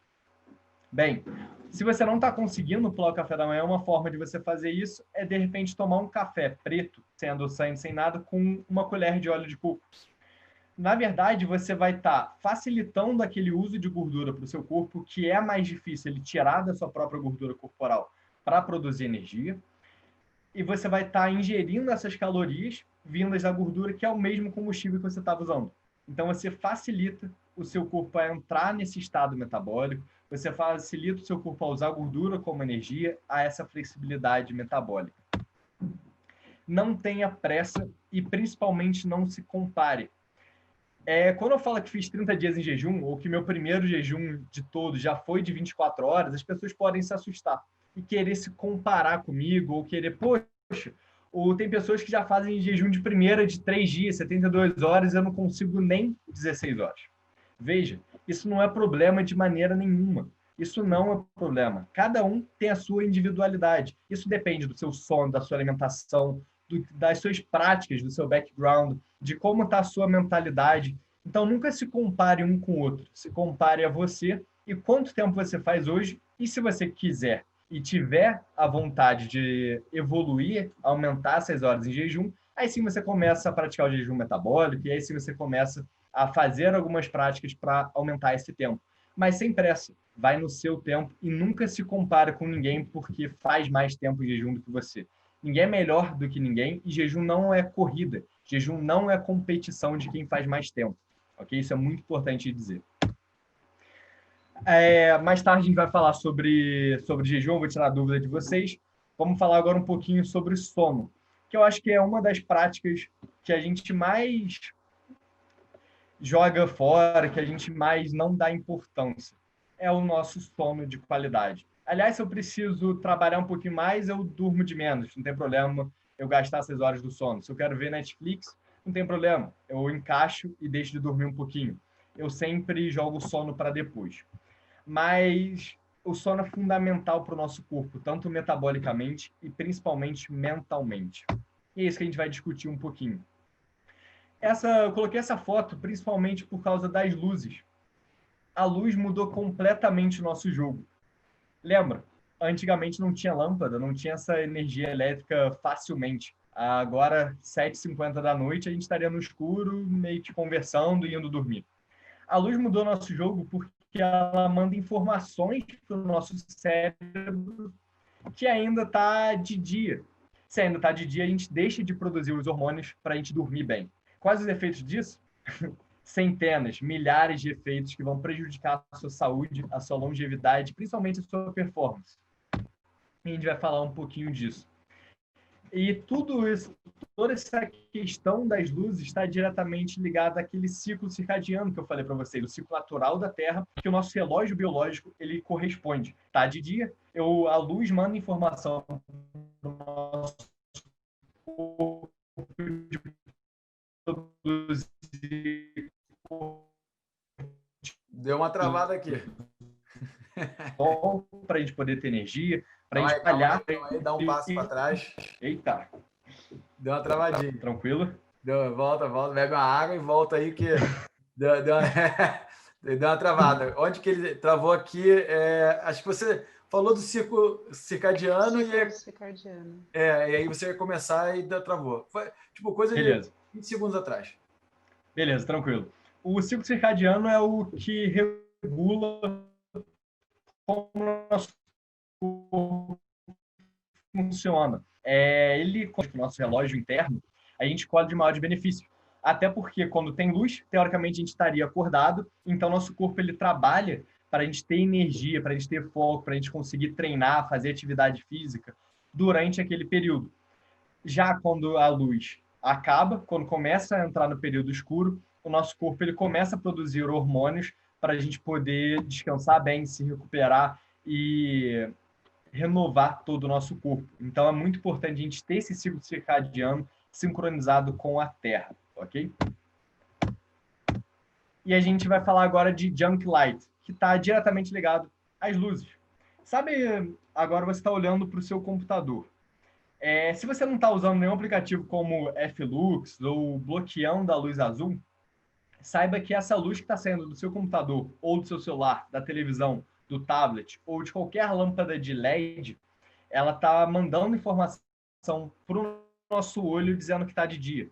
Bem, se você não está conseguindo pular o café da manhã, uma forma de você fazer isso é, de repente, tomar um café preto, sem adoçante, sem nada, com uma colher de óleo de coco. Na verdade, você vai estar facilitando aquele uso de gordura para o seu corpo, que é mais difícil ele tirar da sua própria gordura corporal para produzir energia, e você vai estar ingerindo essas calorias vindas da gordura, que é o mesmo combustível que você estava usando. Então, você facilita o seu corpo a entrar nesse estado metabólico, você facilita o seu corpo a usar a gordura como energia, a essa flexibilidade metabólica. Não tenha pressa e, principalmente, não se compare. Quando eu falo que fiz 30 dias em jejum, ou que meu primeiro jejum de todos já foi de 24 horas, as pessoas podem se assustar e querer se comparar comigo, ou querer, poxa, ou tem pessoas que já fazem jejum de primeira de 3 dias, 72 horas, eu não consigo nem 16 horas. Veja, isso não é problema de maneira nenhuma. Isso não é problema. Cada um tem a sua individualidade. Isso depende do seu sono, da sua alimentação, das suas práticas, do seu background, de como está a sua mentalidade. Então, nunca se compare um com o outro. Se compare a você e quanto tempo você faz hoje. E se você quiser e tiver a vontade de evoluir, aumentar essas horas em jejum, aí sim você começa a praticar o jejum metabólico e aí sim você começa a fazer algumas práticas para aumentar esse tempo. Mas sem pressa, vai no seu tempo e nunca se compare com ninguém porque faz mais tempo em jejum do que você. Ninguém é melhor do que ninguém e jejum não é corrida. Jejum não é competição de quem faz mais tempo. Ok? Isso é muito importante dizer. Mais tarde a gente vai falar sobre jejum, vou tirar a dúvida de vocês. Vamos falar agora um pouquinho sobre sono, que eu acho que é uma das práticas que a gente mais joga fora, que a gente mais não dá importância. É o nosso sono de qualidade. Aliás, se eu preciso trabalhar um pouquinho mais, eu durmo de menos. Não tem problema eu gastar 6 horas do sono. Se eu quero ver Netflix, não tem problema. Eu encaixo e deixo de dormir um pouquinho. Eu sempre jogo o sono para depois. Mas o sono é fundamental para o nosso corpo, tanto metabolicamente e principalmente mentalmente. E é isso que a gente vai discutir um pouquinho. Eu coloquei essa foto principalmente por causa das luzes. A luz mudou completamente o nosso jogo. Lembra? Antigamente não tinha lâmpada, não tinha essa energia elétrica facilmente. Agora, 7h50 da noite, a gente estaria no escuro, meio que conversando e indo dormir. A luz mudou nosso jogo porque ela manda informações para o nosso cérebro que ainda está de dia. Se ainda está de dia, a gente deixa de produzir os hormônios para a gente dormir bem. Quais os efeitos disso? Centenas, milhares de efeitos que vão prejudicar a sua saúde, a sua longevidade, principalmente a sua performance. E a gente vai falar um pouquinho disso. E tudo isso, toda essa questão das luzes está diretamente ligada àquele ciclo circadiano que eu falei para vocês, o ciclo natural da Terra, que o nosso relógio biológico ele corresponde. Tá de dia, a luz manda informação para o nosso corpo de produzir. Deu uma travada aqui. Para a gente poder ter energia, para a gente espalhar. Calma aí, dá um passo para trás. Eita. Deu uma travadinha. Tranquilo? Volta, bebe uma água e volta aí que deu uma travada. Onde que ele travou aqui? Acho que você falou do ciclo circadiano e aí você ia começar e travou. Foi tipo coisa Beleza. de 20 segundos atrás. Beleza, tranquilo. O ciclo circadiano é o que regula como o nosso corpo funciona. Ele, com o nosso relógio interno, a gente escolhe de maior benefício. Até porque quando tem luz, teoricamente a gente estaria acordado, então nosso corpo ele trabalha para a gente ter energia, para a gente ter foco, para a gente conseguir treinar, fazer atividade física durante aquele período. Já quando a luz acaba, quando começa a entrar no período escuro, o nosso corpo ele começa a produzir hormônios para a gente poder descansar bem, se recuperar e renovar todo o nosso corpo. Então, é muito importante a gente ter esse ciclo circadiano sincronizado com a Terra, ok? E a gente vai falar agora de junk light, que está diretamente ligado às luzes. Sabe, agora você está olhando para o seu computador. Se você não está usando nenhum aplicativo como Flux ou bloqueando a luz azul, saiba que essa luz que está saindo do seu computador ou do seu celular, da televisão, do tablet ou de qualquer lâmpada de LED, ela está mandando informação para o nosso olho dizendo que está de dia.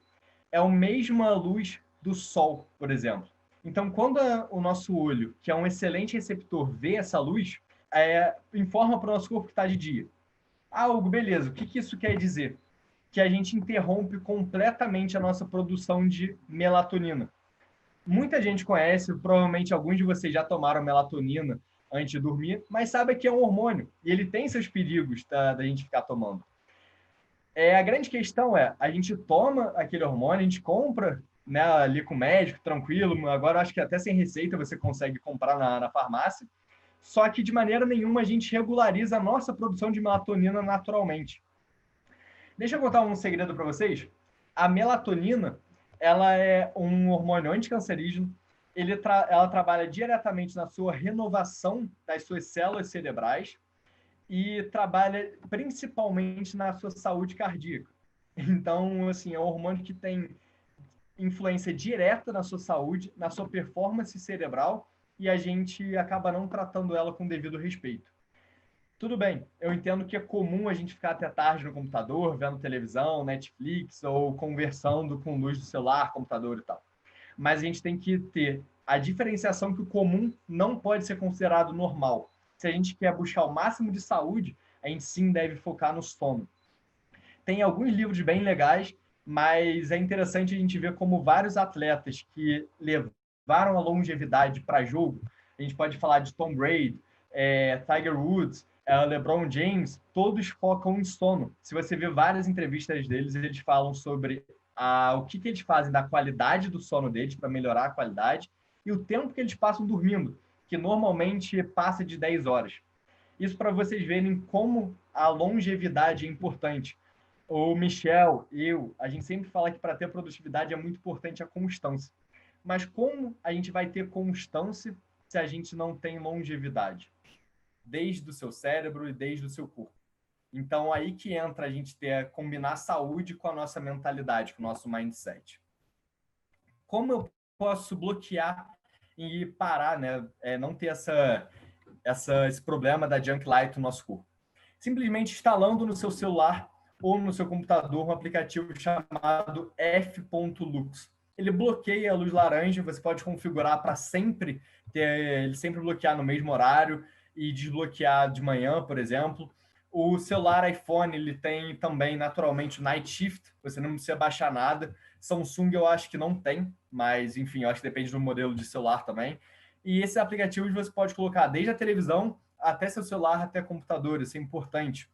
É a mesma luz do sol, por exemplo. Então, quando o nosso olho, que é um excelente receptor, vê essa luz, informa para o nosso corpo que está de dia. Ah, Hugo, beleza. O que isso quer dizer? Que a gente interrompe completamente a nossa produção de melatonina. Muita gente conhece, provavelmente alguns de vocês já tomaram melatonina antes de dormir, mas sabe que é um hormônio e ele tem seus perigos da gente ficar tomando. A grande questão a gente toma aquele hormônio, a gente compra, né, ali com o médico, tranquilo, agora acho que até sem receita você consegue comprar na farmácia, só que de maneira nenhuma a gente regulariza a nossa produção de melatonina naturalmente. Deixa eu contar um segredo para vocês. A melatonina, ela é um hormônio anticancerígeno, ela trabalha diretamente na sua renovação das suas células cerebrais e trabalha principalmente na sua saúde cardíaca. Então, assim, é um hormônio que tem influência direta na sua saúde, na sua performance cerebral, e a gente acaba não tratando ela com devido respeito. Tudo bem, eu entendo que é comum a gente ficar até tarde no computador, vendo televisão, Netflix, ou conversando com luz do celular, computador e tal. Mas a gente tem que ter a diferenciação que o comum não pode ser considerado normal. Se a gente quer buscar o máximo de saúde, a gente sim deve focar no sono. Tem alguns livros bem legais, mas é interessante a gente ver como vários atletas que levaram a longevidade para jogo, a gente pode falar de Tom Brady, Tiger Woods, LeBron James, todos focam em sono. Se você ver várias entrevistas deles, eles falam sobre o que eles fazem da qualidade do sono deles para melhorar a qualidade e o tempo que eles passam dormindo, que normalmente passa de 10 horas. Isso para vocês verem como a longevidade é importante. O Michel, a gente sempre fala que para ter produtividade é muito importante a constância. Mas como a gente vai ter constância se a gente não tem longevidade? Desde o seu cérebro e desde o seu corpo. Então, aí que entra a gente combinar saúde com a nossa mentalidade, com o nosso mindset. Como eu posso bloquear e parar, né? Não ter esse problema da junk light no nosso corpo? Simplesmente instalando no seu celular ou no seu computador um aplicativo chamado F.Lux. Ele bloqueia a luz laranja, você pode configurar para sempre, ele sempre bloquear no mesmo horário e desbloquear de manhã, por exemplo. O celular iPhone, ele tem também, naturalmente, o Night Shift, você não precisa baixar nada. Samsung eu acho que não tem, mas, enfim, eu acho que depende do modelo de celular também. E esses aplicativos você pode colocar desde a televisão até seu celular, até computador, isso é importante.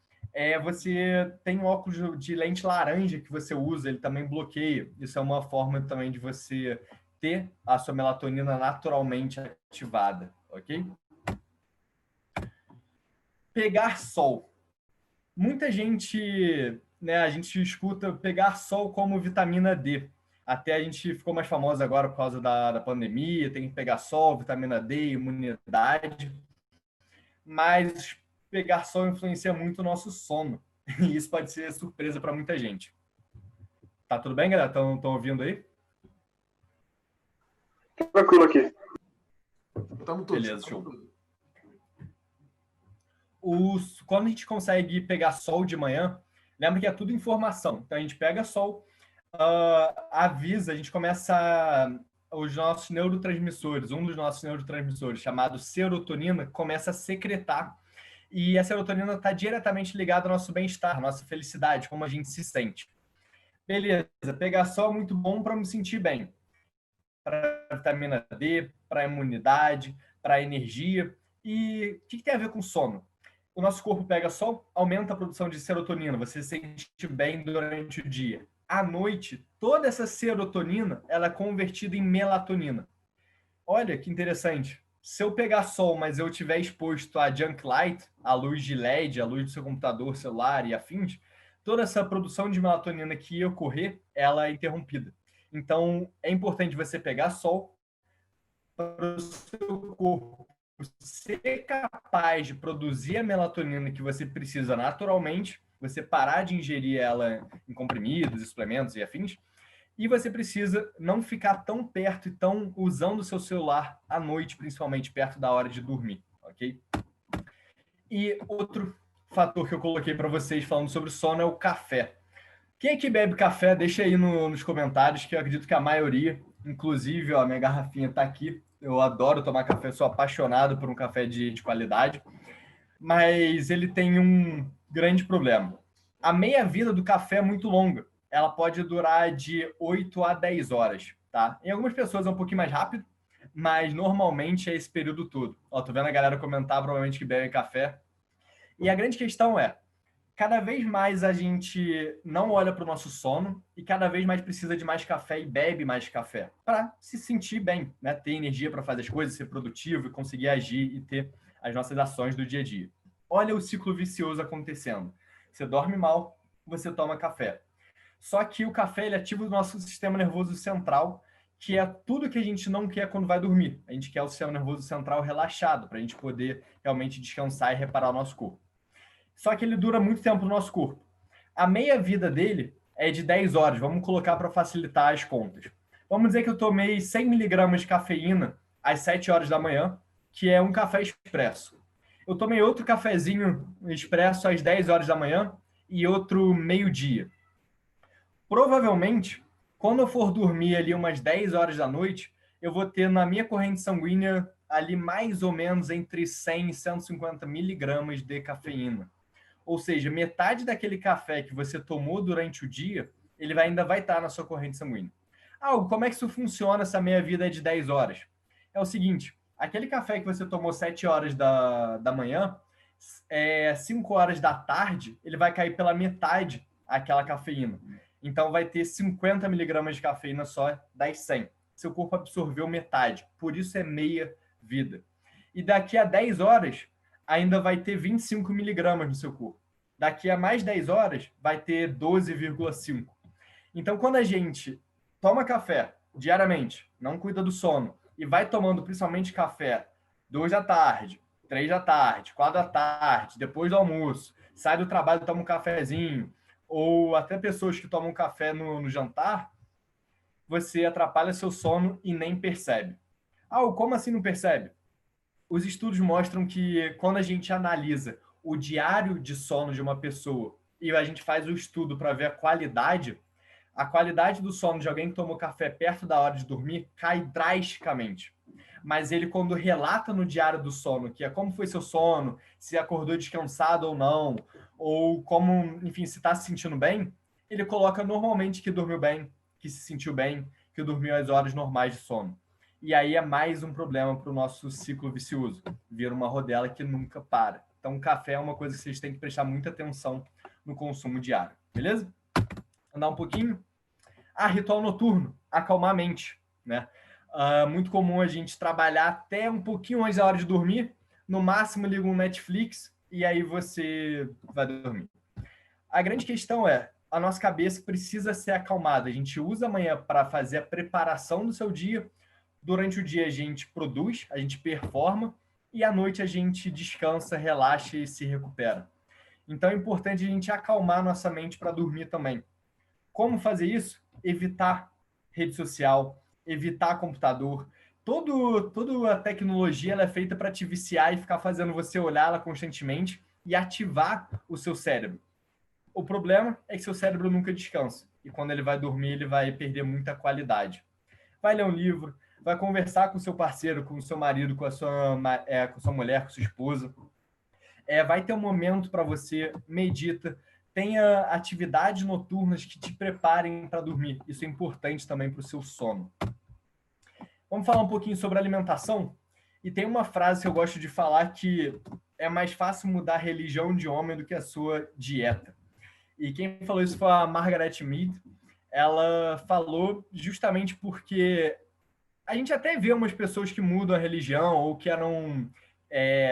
Você tem um óculos de lente laranja que você usa, ele também bloqueia. Isso é uma forma também de você ter a sua melatonina naturalmente ativada, ok? Pegar sol. Muita gente, né, a gente escuta pegar sol como vitamina D. Até a gente ficou mais famosa agora por causa da pandemia, tem que pegar sol, vitamina D, imunidade. Mas pegar sol influencia muito o nosso sono. E isso pode ser surpresa para muita gente. Tá tudo bem, galera? Estão ouvindo aí? Tranquilo aqui. Estamos todos. Beleza, show. Quando a gente consegue pegar sol de manhã, lembra que é tudo informação. Então a gente pega sol, avisa, a gente começa os nossos neurotransmissores, um dos nossos neurotransmissores, chamado serotonina, começa a secretar. E a serotonina está diretamente ligada ao nosso bem-estar, à nossa felicidade, como a gente se sente. Beleza, pegar sol é muito bom para me sentir bem. Para a vitamina D, para a imunidade, para a energia. E o que tem a ver com sono? O nosso corpo pega sol, aumenta a produção de serotonina, você se sente bem durante o dia. À noite, toda essa serotonina ela é convertida em melatonina. Olha que interessante. Se eu pegar sol, mas eu estiver exposto a junk light, a luz de LED, a luz do seu computador, celular e afins, toda essa produção de melatonina que ia ocorrer, ela é interrompida. Então, é importante você pegar sol para o seu corpo ser capaz de produzir a melatonina que você precisa naturalmente, você parar de ingerir ela em comprimidos, suplementos e afins, e você precisa não ficar tão perto e tão usando o seu celular à noite, principalmente perto da hora de dormir, ok? E outro fator que eu coloquei para vocês falando sobre sono é o café. Quem aqui bebe café, deixa aí nos comentários, que eu acredito que a maioria, inclusive, ó, a minha garrafinha está aqui. Eu adoro tomar café, sou apaixonado por um café de qualidade, mas ele tem um grande problema. A meia-vida do café é muito longa. Ela pode durar de 8 a 10 horas, tá? Em algumas pessoas é um pouquinho mais rápido, mas normalmente é esse período todo. Ó, tô vendo a galera comentar, provavelmente, que bebe café. E a grande questão é, cada vez mais a gente não olha para o nosso sono e cada vez mais precisa de mais café e bebe mais café para se sentir bem, né? Ter energia para fazer as coisas, ser produtivo e conseguir agir e ter as nossas ações do dia a dia. Olha o ciclo vicioso acontecendo. Você dorme mal, você toma café. Só que o café ele ativa o nosso sistema nervoso central, que é tudo que a gente não quer quando vai dormir. A gente quer o sistema nervoso central relaxado, para a gente poder realmente descansar e reparar o nosso corpo. Só que ele dura muito tempo no nosso corpo. A meia-vida dele é de 10 horas. Vamos colocar para facilitar as contas. Vamos dizer que eu tomei 100 miligramas de cafeína às 7 horas da manhã, que é um café expresso. Eu tomei outro cafezinho expresso às 10 horas da manhã e outro meio-dia. Provavelmente, quando eu for dormir ali umas 10 horas da noite, eu vou ter na minha corrente sanguínea ali mais ou menos entre 100 e 150 miligramas de cafeína. Ou seja, metade daquele café que você tomou durante o dia, ele ainda vai estar na sua corrente sanguínea. Como é que isso funciona, essa meia-vida de 10 horas? É o seguinte, aquele café que você tomou 7 horas da manhã, 5 horas da tarde, ele vai cair pela metade aquela cafeína. Então, vai ter 50 miligramas de cafeína só das 100. Seu corpo absorveu metade, por isso é meia-vida. E daqui a 10 horas, ainda vai ter 25 miligramas no seu corpo. Daqui a mais 10 horas, vai ter 12,5. Então, quando a gente toma café diariamente, não cuida do sono, e vai tomando principalmente café 2 da tarde, 3 da tarde, 4 da tarde, depois do almoço, sai do trabalho e toma um cafezinho, ou até pessoas que tomam café no jantar, você atrapalha seu sono e nem percebe. Como assim não percebe? Os estudos mostram que quando a gente analisa o diário de sono de uma pessoa e a gente faz o estudo para ver a qualidade do sono de alguém que tomou café perto da hora de dormir cai drasticamente. Mas ele, quando relata no diário do sono, que é como foi seu sono, se acordou descansado ou não, ou como, enfim, se está se sentindo bem, ele coloca normalmente que dormiu bem, que se sentiu bem, que dormiu as horas normais de sono. E aí é mais um problema para o nosso ciclo vicioso. Vira uma rodela que nunca para. Então, o café é uma coisa que vocês têm que prestar muita atenção no consumo diário. Beleza? Andar um pouquinho. Ritual noturno. Acalmar a mente, né? Muito comum a gente trabalhar até um pouquinho antes da hora de dormir. No máximo, liga um Netflix e aí você vai dormir. A grande questão é, a nossa cabeça precisa ser acalmada. A gente usa a manhã para fazer a preparação do seu dia. Durante o dia a gente produz, a gente performa e à noite a gente descansa, relaxa e se recupera. Então é importante a gente acalmar nossa mente para dormir também. Como fazer isso? Evitar rede social, evitar computador. Toda a tecnologia ela é feita para te viciar e ficar fazendo você olhar ela constantemente e ativar o seu cérebro. O problema é que seu cérebro nunca descansa. E quando ele vai dormir, ele vai perder muita qualidade. Vai ler um livro, vai conversar com o seu parceiro, com o seu marido, com a sua mulher, com a sua esposa. Vai ter um momento para você, medita, tenha atividades noturnas que te preparem para dormir. Isso é importante também para o seu sono. Vamos falar um pouquinho sobre alimentação? E tem uma frase que eu gosto de falar que é mais fácil mudar a religião de homem do que a sua dieta. E quem falou isso foi a Margaret Mead. Ela falou justamente porque a gente até vê umas pessoas que mudam a religião ou que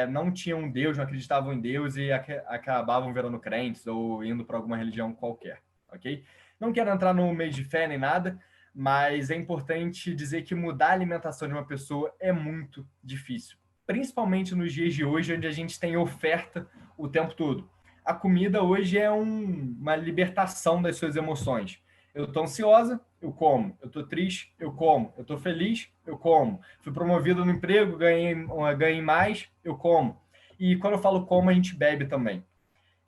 não tinham Deus, não acreditavam em Deus e acabavam virando crentes ou indo para alguma religião qualquer, ok? Não quero entrar no meio de fé nem nada, mas é importante dizer que mudar a alimentação de uma pessoa é muito difícil. principalmente nos dias de hoje, onde a gente tem oferta o tempo todo. A comida hoje é uma libertação das suas emoções. Eu estou ansiosa, eu como. Eu estou triste, eu como. Eu estou feliz, eu como. Fui promovido no emprego, ganhei mais, eu como. E quando eu falo como, a gente bebe também.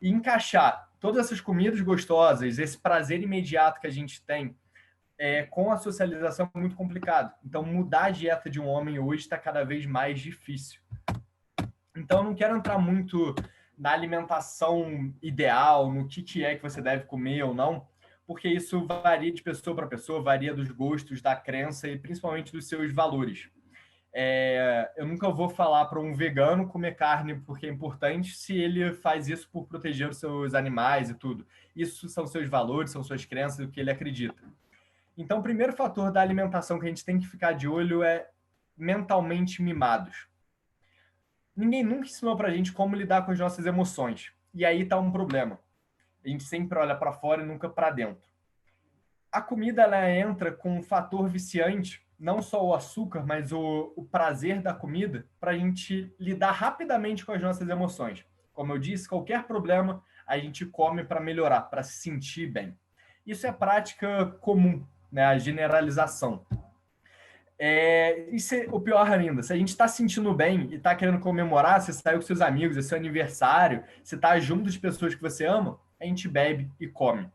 E encaixar todas essas comidas gostosas, esse prazer imediato que a gente tem, com a socialização é muito complicado. Então, mudar a dieta de um homem hoje está cada vez mais difícil. Então, eu não quero entrar muito na alimentação ideal, no que é que você deve comer ou não, porque isso varia de pessoa para pessoa, varia dos gostos, da crença e principalmente dos seus valores. Eu nunca vou falar para um vegano comer carne porque é importante se ele faz isso por proteger os seus animais e tudo. Isso são seus valores, são suas crenças, o que ele acredita. Então, o primeiro fator da alimentação que a gente tem que ficar de olho é mentalmente mimados. Ninguém nunca ensinou para a gente como lidar com as nossas emoções. E aí está um problema. A gente sempre olha para fora e nunca para dentro. A comida ela entra com um fator viciante, não só o açúcar, mas o prazer da comida, para a gente lidar rapidamente com as nossas emoções. Como eu disse, qualquer problema a gente come para melhorar, para se sentir bem. Isso é prática comum, né? A generalização. Isso é o pior ainda. Se a gente está se sentindo bem e está querendo comemorar, você saiu com seus amigos, é seu aniversário, você está junto de pessoas que você ama, a gente bebe e come.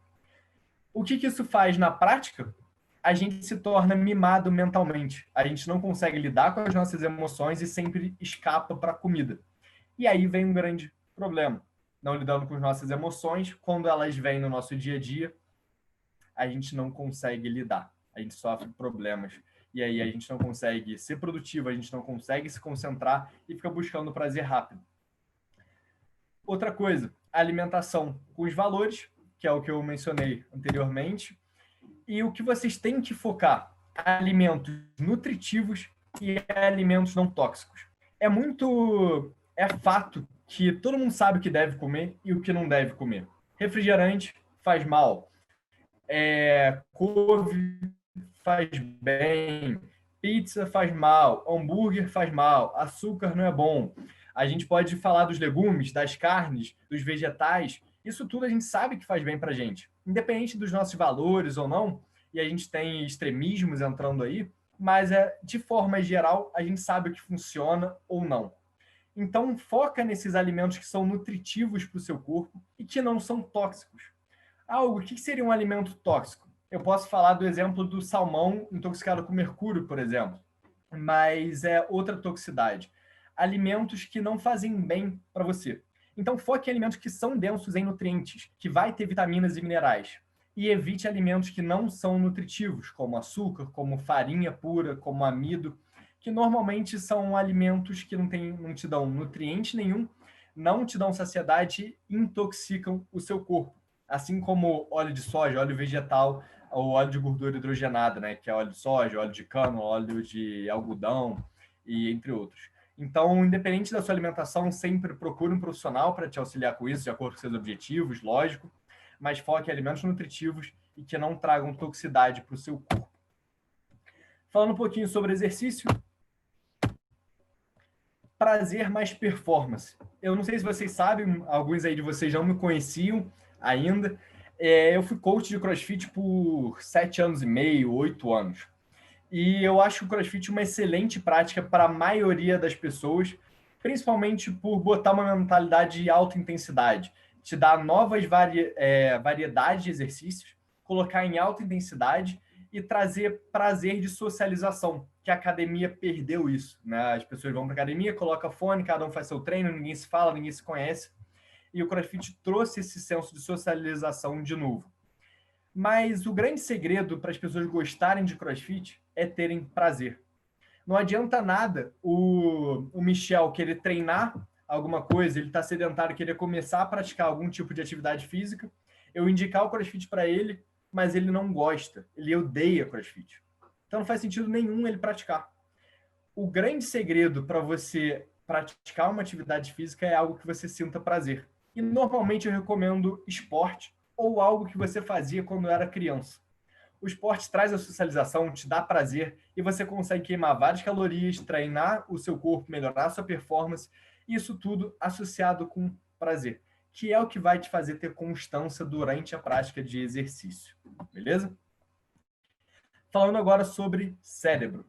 O que isso faz na prática? A gente se torna mimado mentalmente. A gente não consegue lidar com as nossas emoções e sempre escapa para a comida. E aí vem um grande problema. Não lidando com as nossas emoções, quando elas vêm no nosso dia a dia, a gente não consegue lidar. A gente sofre problemas. E aí a gente não consegue ser produtivo, a gente não consegue se concentrar e fica buscando prazer rápido. Outra coisa, a alimentação com os valores, que é o que eu mencionei anteriormente, e o que vocês têm que focar: alimentos nutritivos e alimentos não tóxicos. É fato que todo mundo sabe o que deve comer e o que não deve comer. Refrigerante faz mal, couve faz bem, pizza faz mal, hambúrguer faz mal, açúcar não é bom. A gente pode falar dos legumes, das carnes, dos vegetais. Isso tudo a gente sabe que faz bem para a gente, independente dos nossos valores ou não. E a gente tem extremismos entrando aí, mas de forma geral a gente sabe o que funciona ou não. Então foca nesses alimentos que são nutritivos para o seu corpo e que não são tóxicos. O que seria um alimento tóxico? Eu posso falar do exemplo do salmão intoxicado com mercúrio, por exemplo, mas é outra toxicidade. Alimentos que não fazem bem para você. Então, foque em alimentos que são densos em nutrientes, que vai ter vitaminas e minerais. E evite alimentos que não são nutritivos, como açúcar, como farinha pura, como amido, que normalmente são alimentos que não te dão nutriente nenhum, não te dão saciedade e intoxicam o seu corpo. Assim como óleo de soja, óleo vegetal, ou óleo de gordura hidrogenada, né? Que é óleo de soja, óleo de cana, óleo de algodão, e entre outros. Então, independente da sua alimentação, sempre procure um profissional para te auxiliar com isso, de acordo com seus objetivos, lógico, mas foque em alimentos nutritivos e que não tragam toxicidade para o seu corpo. Falando um pouquinho sobre exercício, prazer mais performance. Eu não sei se vocês sabem, alguns aí de vocês não me conheciam ainda. Eu fui coach de CrossFit por 7 anos e meio, 8 anos. E eu acho o CrossFit uma excelente prática para a maioria das pessoas, principalmente por botar uma mentalidade de alta intensidade, te dar novas variedades de exercícios, colocar em alta intensidade e trazer prazer de socialização, que a academia perdeu isso, né? As pessoas vão para a academia, colocam fone, cada um faz seu treino, ninguém se fala, ninguém se conhece. E o CrossFit trouxe esse senso de socialização de novo. Mas o grande segredo para as pessoas gostarem de CrossFit é terem prazer. Não adianta nada o Michel querer treinar alguma coisa, ele está sedentário, querer começar a praticar algum tipo de atividade física, eu indicar o CrossFit para ele, mas ele não gosta, ele odeia CrossFit. Então não faz sentido nenhum ele praticar. O grande segredo para você praticar uma atividade física é algo que você sinta prazer. E normalmente eu recomendo esporte ou algo que você fazia quando era criança. O esporte traz a socialização, te dá prazer e você consegue queimar várias calorias, treinar o seu corpo, melhorar a sua performance, isso tudo associado com prazer, que é o que vai te fazer ter constância durante a prática de exercício, beleza? Falando agora sobre cérebro.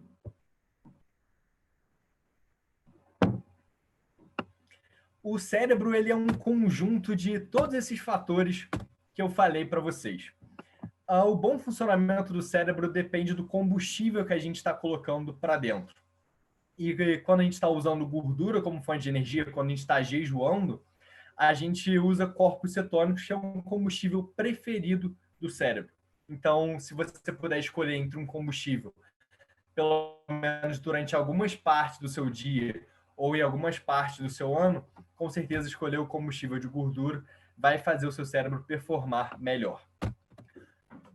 O cérebro ele é um conjunto de todos esses fatores que eu falei para vocês. O bom funcionamento do cérebro depende do combustível que a gente está colocando para dentro. E quando a gente está usando gordura como fonte de energia, quando a gente está jejuando, a gente usa corpos cetônicos, que é um combustível preferido do cérebro. Então, se você puder escolher entre um combustível, pelo menos durante algumas partes do seu dia ou em algumas partes do seu ano, com certeza escolher o combustível de gordura vai fazer o seu cérebro performar melhor.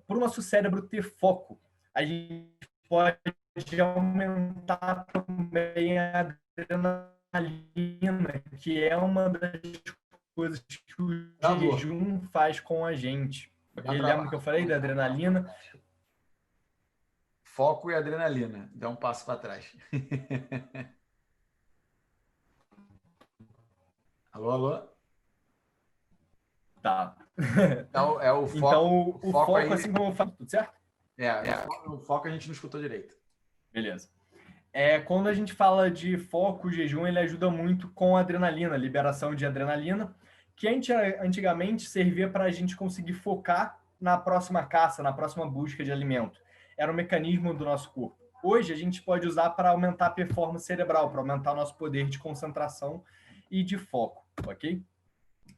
Para o nosso cérebro ter foco, a gente pode aumentar também a adrenalina, que é uma das coisas que o jejum faz com a gente. Lembra que eu falei da adrenalina? Foco e adrenalina. Dá um passo para trás. Alô, alô? Tá. Então, é o foco. Então, o foco aí... assim como eu falo, tudo certo? O foco a gente não escutou direito. Beleza. Quando a gente fala de foco, o jejum ele ajuda muito com a adrenalina, liberação de adrenalina, que antigamente servia para a gente conseguir focar na próxima caça, na próxima busca de alimento. Era um mecanismo do nosso corpo. Hoje a gente pode usar para aumentar a performance cerebral, para aumentar o nosso poder de concentração e de foco, ok?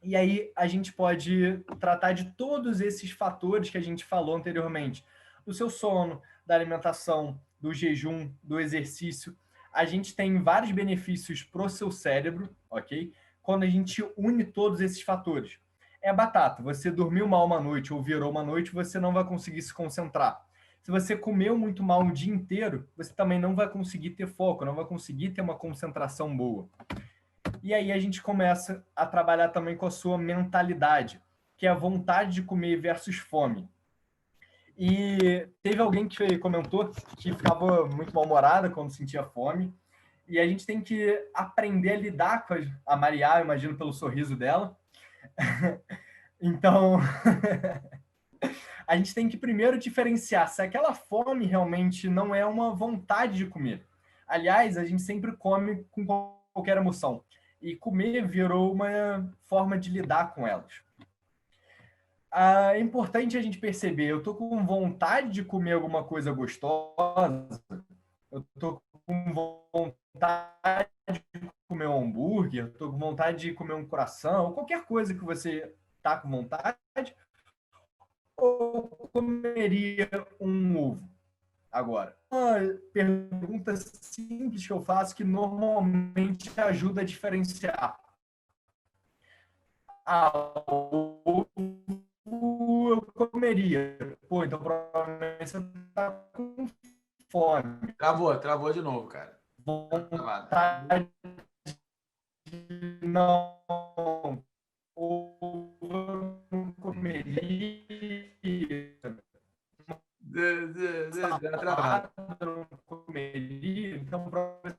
E aí a gente pode tratar de todos esses fatores que a gente falou anteriormente, do seu sono, da alimentação, do jejum, do exercício. A gente tem vários benefícios para o seu cérebro, ok? Quando a gente une todos esses fatores. É batata, você dormiu mal uma noite ou virou uma noite, você não vai conseguir se concentrar. Se você comeu muito mal o dia inteiro, você também não vai conseguir ter foco, não vai conseguir ter uma concentração boa. E aí a gente começa a trabalhar também com a sua mentalidade, que é a vontade de comer versus fome. E teve alguém que comentou que ficava muito mal-humorada quando sentia fome. E a gente tem que aprender a lidar com a Maria, imagino pelo sorriso dela. Então, a gente tem que primeiro diferenciar se aquela fome realmente não é uma vontade de comer. Aliás, a gente sempre come com qualquer emoção. E comer virou uma forma de lidar com elas. É importante a gente perceber, eu estou com vontade de comer alguma coisa gostosa, eu estou com vontade de comer um hambúrguer, estou com vontade de comer um coração, qualquer coisa que você está com vontade, ou comeria um ovo? Agora, uma pergunta simples que eu faço que normalmente ajuda a diferenciar. Ovo eu comeria. Pô, então provavelmente você está com fome. Travou de novo, cara. Vontade não. Ovo eu não comeria. Não comeria, então provavelmente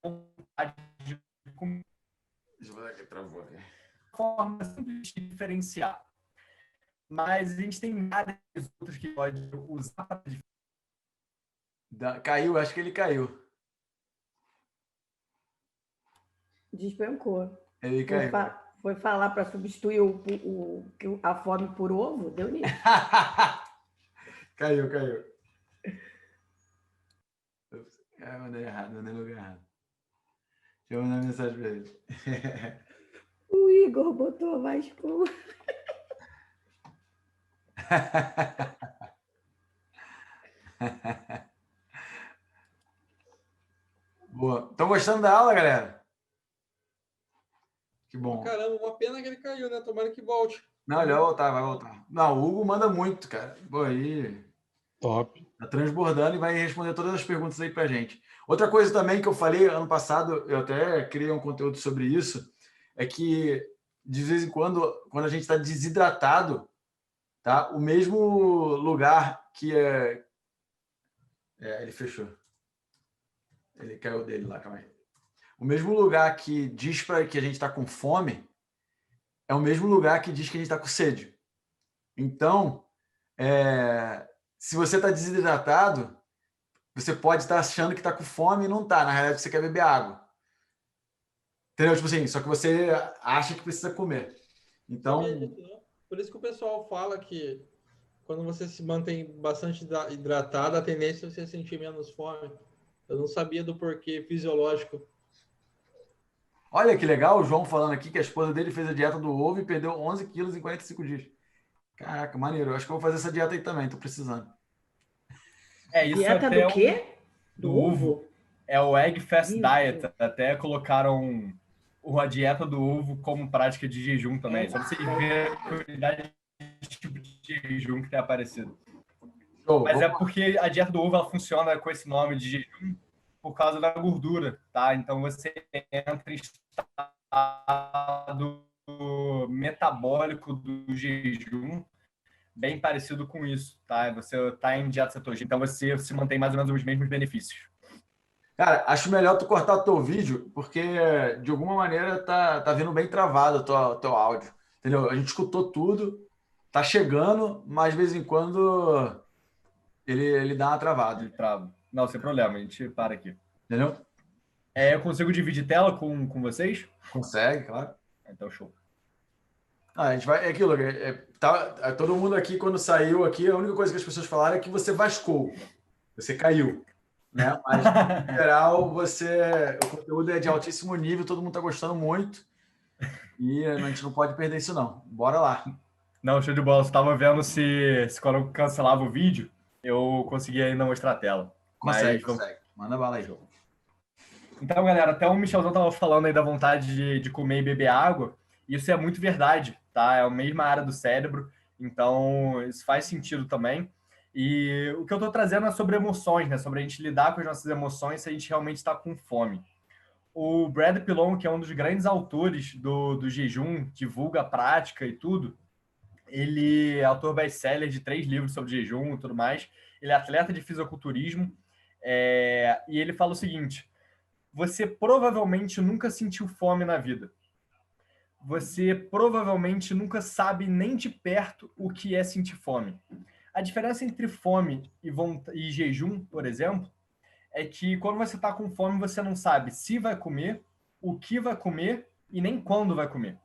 vontade de comer. Deixa eu ver aqui, travou. Forma simples de diferenciar. Mas a gente tem várias outras que pode usar para caiu, acho que ele caiu. Despencou. Ele caiu. Foi falar para substituir a fome por ovo? Deu nisso. Caiu. Eu mandei errado, mandei no lugar errado. Deixa eu mandar mensagem para ele. O Igor botou mais com... Boa. Estão gostando da aula, galera? Que bom. Caramba, uma pena que ele caiu, né? Tomara que volte. Não, ele vai voltar. Não, o Hugo manda muito, cara. Pô, aí... Top. Tá transbordando e vai responder todas as perguntas aí pra gente. Outra coisa também que eu falei ano passado, eu até criei um conteúdo sobre isso, é que de vez em quando a gente está desidratado, tá? O mesmo lugar que é... ele fechou. Ele caiu dele lá, calma aí. O mesmo lugar que diz para que a gente está com fome é o mesmo lugar que diz que a gente está com sede. Então, se você está desidratado, você pode estar achando que está com fome e não está. Na realidade, você quer beber água. Entendeu? Tipo assim, só que você acha que precisa comer. Então, Por isso que o pessoal fala que quando você se mantém bastante hidratado, a tendência é você sentir menos fome. Eu não sabia do porquê fisiológico. olha que legal o João falando aqui que a esposa dele fez a dieta do ovo e perdeu 11 quilos em 45 dias. Caraca, maneiro. Eu acho que eu vou fazer essa dieta aí também, tô precisando. Isso Dieta até do quê? do ovo. É o Egg Fast Isso. Diet. Até colocaram a dieta do ovo como prática de jejum também. Só pra vocês verem a quantidade de tipo de jejum que tem aparecido. Show, Mas é porque a dieta do ovo ela funciona com esse nome de jejum por causa da gordura, tá? Então você entra em estado metabólico do jejum, bem parecido com isso, tá? Você está em dieta cetogênica, então você se mantém mais ou menos os mesmos benefícios. Cara, acho melhor tu cortar teu vídeo, porque de alguma maneira tá vindo bem travado o teu áudio. Entendeu? A gente escutou tudo, tá chegando, mas de vez em quando ele dá uma travada. Ele trava. Não, sem problema, a gente para aqui. Entendeu? Eu consigo dividir tela com vocês? Consegue, claro. Então, show. A gente vai. É aquilo, todo mundo aqui, quando saiu aqui, a única coisa que as pessoas falaram é que você vascou. Você caiu. Né? Mas, em geral, o conteúdo é de altíssimo nível, todo mundo está gostando muito. E a gente não pode perder isso, não. Bora lá. Não, show de bola. Eu estava vendo se quando eu cancelava o vídeo, eu conseguia ainda mostrar a tela. Consegue. Manda bala aí. Então, galera, até o Michelzão estava falando aí da vontade de comer e beber água. Isso é muito verdade, tá? É a mesma área do cérebro. Então, isso faz sentido também. E o que eu estou trazendo é sobre emoções, né? Sobre a gente lidar com as nossas emoções se a gente realmente está com fome. O Brad Pilon, que é um dos grandes autores do jejum, divulga a prática e tudo, ele é autor best-seller de 3 livros sobre jejum e tudo mais. Ele é atleta de fisiculturismo. E ele fala o seguinte: você provavelmente nunca sentiu fome na vida. Você provavelmente nunca sabe nem de perto o que é sentir fome. A diferença entre fome e jejum, por exemplo, é que quando você está com fome, você não sabe se vai comer, o que vai comer e nem quando vai comer.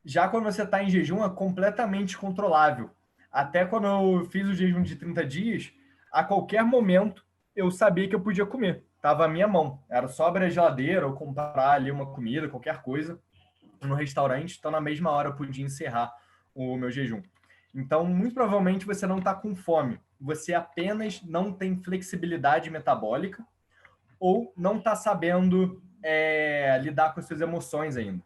Já quando você está em jejum, é completamente controlável. Até quando eu fiz o jejum de 30 dias, a qualquer momento eu sabia que eu podia comer. Estava à minha mão. Era só abrir a geladeira ou comprar ali uma comida, qualquer coisa, no restaurante. Então, na mesma hora, eu podia encerrar o meu jejum. Então, muito provavelmente, você não está com fome. Você apenas não tem flexibilidade metabólica ou não está sabendo lidar com as suas emoções ainda.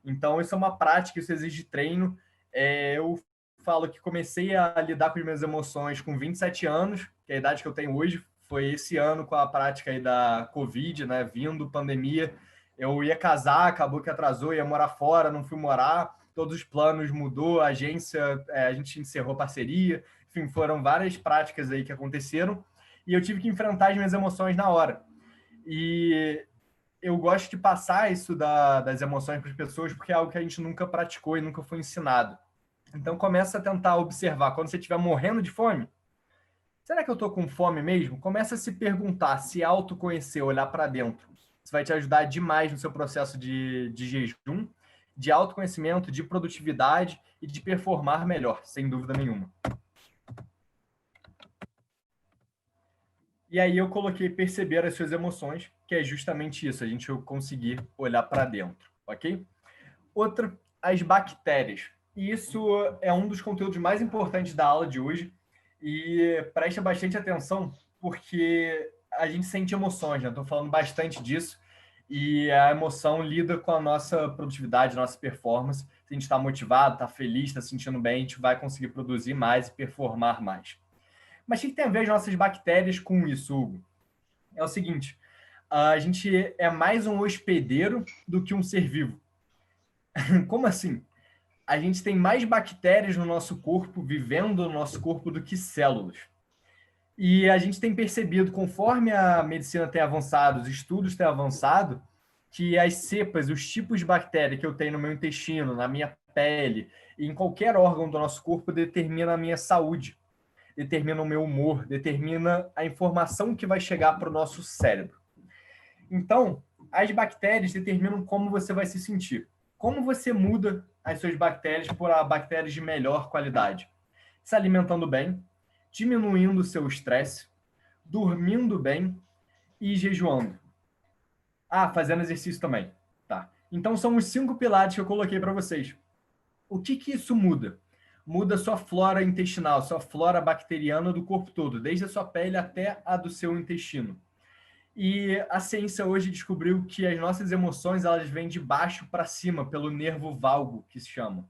Então, isso é uma prática, isso exige treino. Eu falo que comecei a lidar com as minhas emoções com 27 anos, que é a idade que eu tenho hoje. Foi esse ano com a prática aí da Covid, né? Vindo pandemia. Eu ia casar, acabou que atrasou, ia morar fora, não fui morar. Todos os planos mudou, a agência, a gente encerrou parceria. Enfim, foram várias práticas aí que aconteceram. E eu tive que enfrentar as minhas emoções na hora. E eu gosto de passar isso das emoções para as pessoas porque é algo que a gente nunca praticou e nunca foi ensinado. Então, começa a tentar observar. Quando você estiver morrendo de fome, será que eu estou com fome mesmo? Começa a se perguntar, se autoconhecer, olhar para dentro. Isso vai te ajudar demais no seu processo de jejum, de autoconhecimento, de produtividade e de performar melhor, sem dúvida nenhuma. E aí eu coloquei perceber as suas emoções, que é justamente isso, a gente conseguir olhar para dentro, ok? Outra, as bactérias. E isso é um dos conteúdos mais importantes da aula de hoje. E presta bastante atenção, porque a gente sente emoções, né? Estou falando bastante disso. E a emoção lida com a nossa produtividade, nossa performance. Se a gente está motivado, está feliz, está se sentindo bem, a gente vai conseguir produzir mais e performar mais. Mas o que tem a ver as nossas bactérias com isso, Hugo? É o seguinte, a gente é mais um hospedeiro do que um ser vivo. Como assim? a gente tem mais bactérias no nosso corpo, vivendo no nosso corpo, do que células. E a gente tem percebido, conforme a medicina tem avançado, os estudos têm avançado, que as cepas, os tipos de bactéria que eu tenho no meu intestino, na minha pele, e em qualquer órgão do nosso corpo, determina a minha saúde, determina o meu humor, determina a informação que vai chegar para o nosso cérebro. Então, as bactérias determinam como você vai se sentir. Como você muda as suas bactérias por bactérias de melhor qualidade? Se alimentando bem, diminuindo o seu estresse, dormindo bem e jejuando. Fazendo exercício também. Tá. Então, são os 5 pilares que eu coloquei para vocês. O que isso muda? Muda a sua flora intestinal, sua flora bacteriana do corpo todo, desde a sua pele até a do seu intestino. E a ciência hoje descobriu que as nossas emoções, elas vêm de baixo para cima, pelo nervo valgo, que se chama.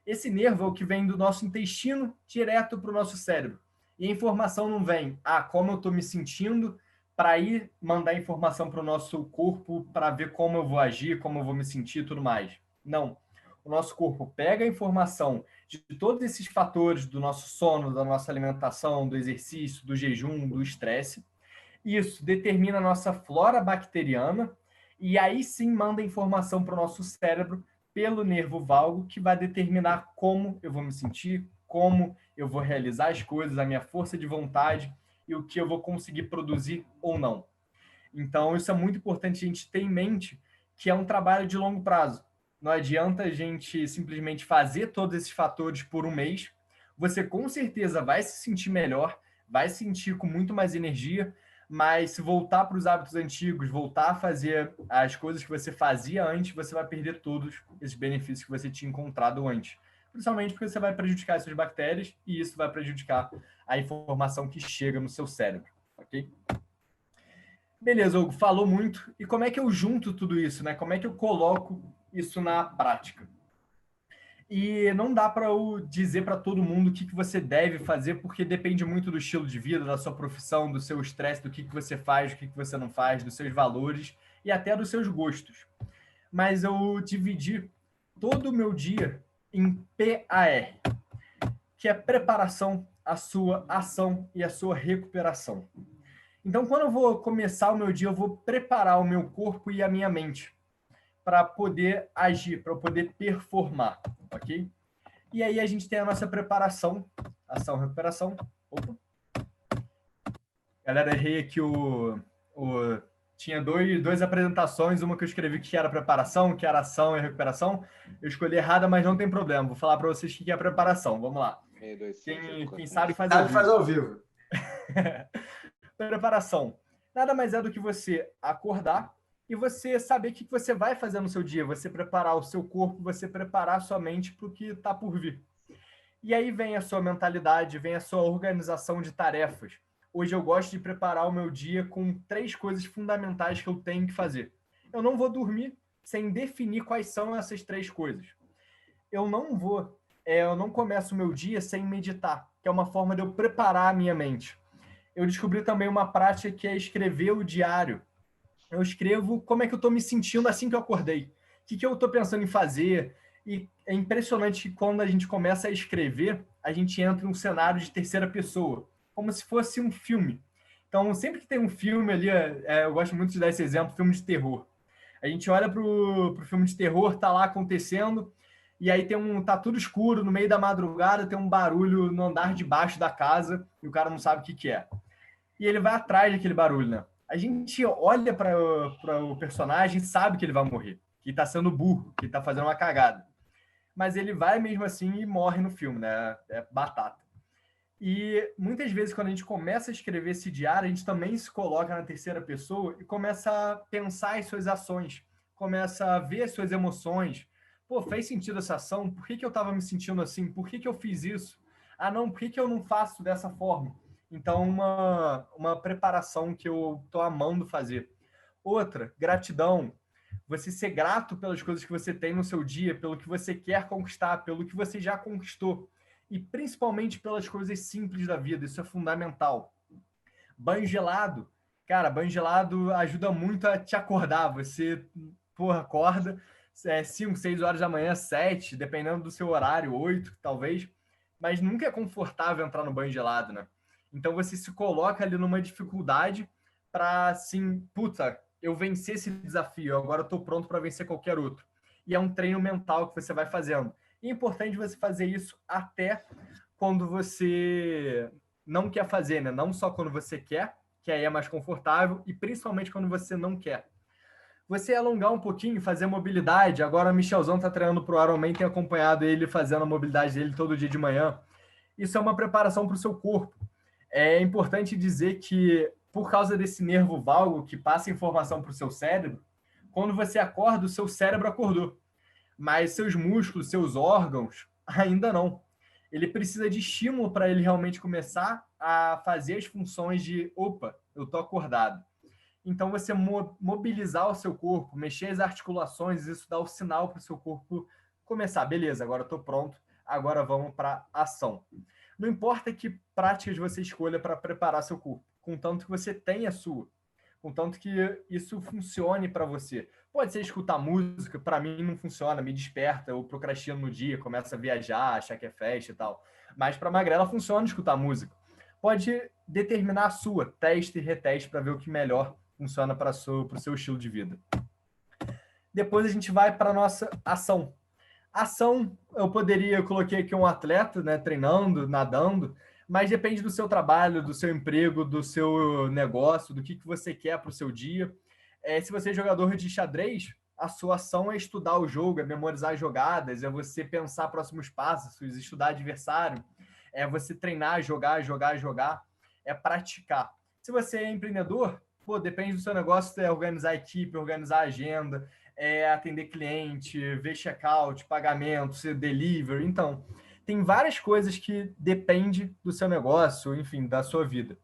Esse nervo é o que vem do nosso intestino direto para o nosso cérebro. E a informação não vem, como eu estou me sentindo, para ir mandar informação para o nosso corpo, para ver como eu vou agir, como eu vou me sentir e tudo mais. Não. O nosso corpo pega a informação de todos esses fatores do nosso sono, da nossa alimentação, do exercício, do jejum, do estresse. Isso determina a nossa flora bacteriana e aí sim manda informação para o nosso cérebro pelo nervo valgo, que vai determinar como eu vou me sentir, como eu vou realizar as coisas, a minha força de vontade e o que eu vou conseguir produzir ou não. Então, isso é muito importante a gente ter em mente, que é um trabalho de longo prazo. Não adianta a gente simplesmente fazer todos esses fatores por um mês. Você com certeza vai se sentir melhor, vai se sentir com muito mais energia, mas se voltar para os hábitos antigos, voltar a fazer as coisas que você fazia antes, você vai perder todos esses benefícios que você tinha encontrado antes. Principalmente porque você vai prejudicar essas bactérias e isso vai prejudicar a informação que chega no seu cérebro, ok? Beleza, Hugo, falou muito. E como é que eu junto tudo isso, né? Como é que eu coloco isso na prática? E não dá para eu dizer para todo mundo o que você deve fazer, porque depende muito do estilo de vida, da sua profissão, do seu estresse, do que você faz, do que você não faz, dos seus valores e até dos seus gostos. Mas eu dividi todo o meu dia em PAR, que é preparação, a sua ação e a sua recuperação. Então, quando eu vou começar o meu dia, eu vou preparar o meu corpo e a minha mente para poder agir, para poder performar, ok? E aí a gente tem a nossa preparação, ação, recuperação. Opa. Galera, errei aqui tinha duas apresentações, uma que eu escrevi que era preparação, que era ação e recuperação. Eu escolhi errada, mas não tem problema. Vou falar para vocês o que é preparação. Vamos lá. Quem sabe faz ao vivo. Faz ao vivo. Preparação. Nada mais é do que você acordar e você saber o que você vai fazer no seu dia. Você preparar o seu corpo, você preparar a sua mente para o que está por vir. E aí vem a sua mentalidade, vem a sua organização de tarefas. Hoje eu gosto de preparar o meu dia com 3 coisas fundamentais que eu tenho que fazer. Eu não vou dormir sem definir quais são essas 3 coisas. Eu não começo o meu dia sem meditar, que é uma forma de eu preparar a minha mente. Eu descobri também uma prática que é escrever o diário. Eu escrevo como é que eu estou me sentindo assim que eu acordei. O que eu estou pensando em fazer. E é impressionante que quando a gente começa a escrever, a gente entra em um cenário de terceira pessoa, como se fosse um filme. Então, sempre que tem um filme ali, eu gosto muito de dar esse exemplo, filme de terror. A gente olha para o filme de terror, tá lá acontecendo, e aí tá tudo escuro, no meio da madrugada tem um barulho no andar de baixo da casa, e o cara não sabe o que é. E ele vai atrás daquele barulho, né? A gente olha para o personagem, sabe que ele vai morrer, que está sendo burro, que está fazendo uma cagada. Mas ele vai mesmo assim e morre no filme, né? É batata. E muitas vezes, quando a gente começa a escrever esse diário, a gente também se coloca na terceira pessoa e começa a pensar as suas ações, começa a ver as suas emoções. Pô, fez sentido essa ação? Por que eu estava me sentindo assim? Por que eu fiz isso? Não, por que eu não faço dessa forma? Então, uma preparação que eu estou amando fazer. Outra, gratidão. Você ser grato pelas coisas que você tem no seu dia, pelo que você quer conquistar, pelo que você já conquistou. E principalmente pelas coisas simples da vida. Isso é fundamental. Banho gelado. Cara, banho gelado ajuda muito a te acordar. Você, acorda, 5, 6 horas da manhã, 7, dependendo do seu horário, 8, talvez. Mas nunca é confortável entrar no banho gelado, né? Então você se coloca ali numa dificuldade para, assim, puta, eu vencer esse desafio, agora eu tô pronto para vencer qualquer outro. E é um treino mental que você vai fazendo. E é importante você fazer isso até quando você não quer fazer, né? Não só quando você quer, que aí é mais confortável, e principalmente quando você não quer. Você alongar um pouquinho, fazer mobilidade. Agora o Michelzão tá treinando pro Ironman, tem acompanhado ele fazendo a mobilidade dele todo dia de manhã. Isso é uma preparação para o seu corpo. É importante dizer que, por causa desse nervo vago que passa informação para o seu cérebro, quando você acorda, o seu cérebro acordou. Mas seus músculos, seus órgãos, ainda não. Ele precisa de estímulo para ele realmente começar a fazer as funções de opa, eu tô acordado. Então, você mobilizar o seu corpo, mexer as articulações, isso dá o sinal para o seu corpo começar. Beleza, agora eu estou pronto, agora vamos para ação. Não importa que práticas você escolha para preparar seu corpo, contanto que você tenha a sua, contanto que isso funcione para você. Pode ser escutar música, para mim não funciona, me desperta, eu procrastino no dia, começo a viajar, achar que é festa e tal. Mas para magrela funciona escutar música. Pode determinar a sua, teste e reteste para ver o que melhor funciona para o seu estilo de vida. Depois a gente vai para a nossa ação. Ação, eu coloquei aqui um atleta, né, treinando, nadando, mas depende do seu trabalho, do seu emprego, do seu negócio, do que você quer para o seu dia. Se você é jogador de xadrez, a sua ação é estudar o jogo, é memorizar as jogadas, é você pensar próximos passos, estudar adversário, é você treinar, jogar, é praticar. Se você é empreendedor, depende do seu negócio, é organizar a equipe, organizar a agenda, atender cliente, ver checkout, pagamento, ser delivery. Então, tem várias coisas que dependem do seu negócio, enfim, da sua vida.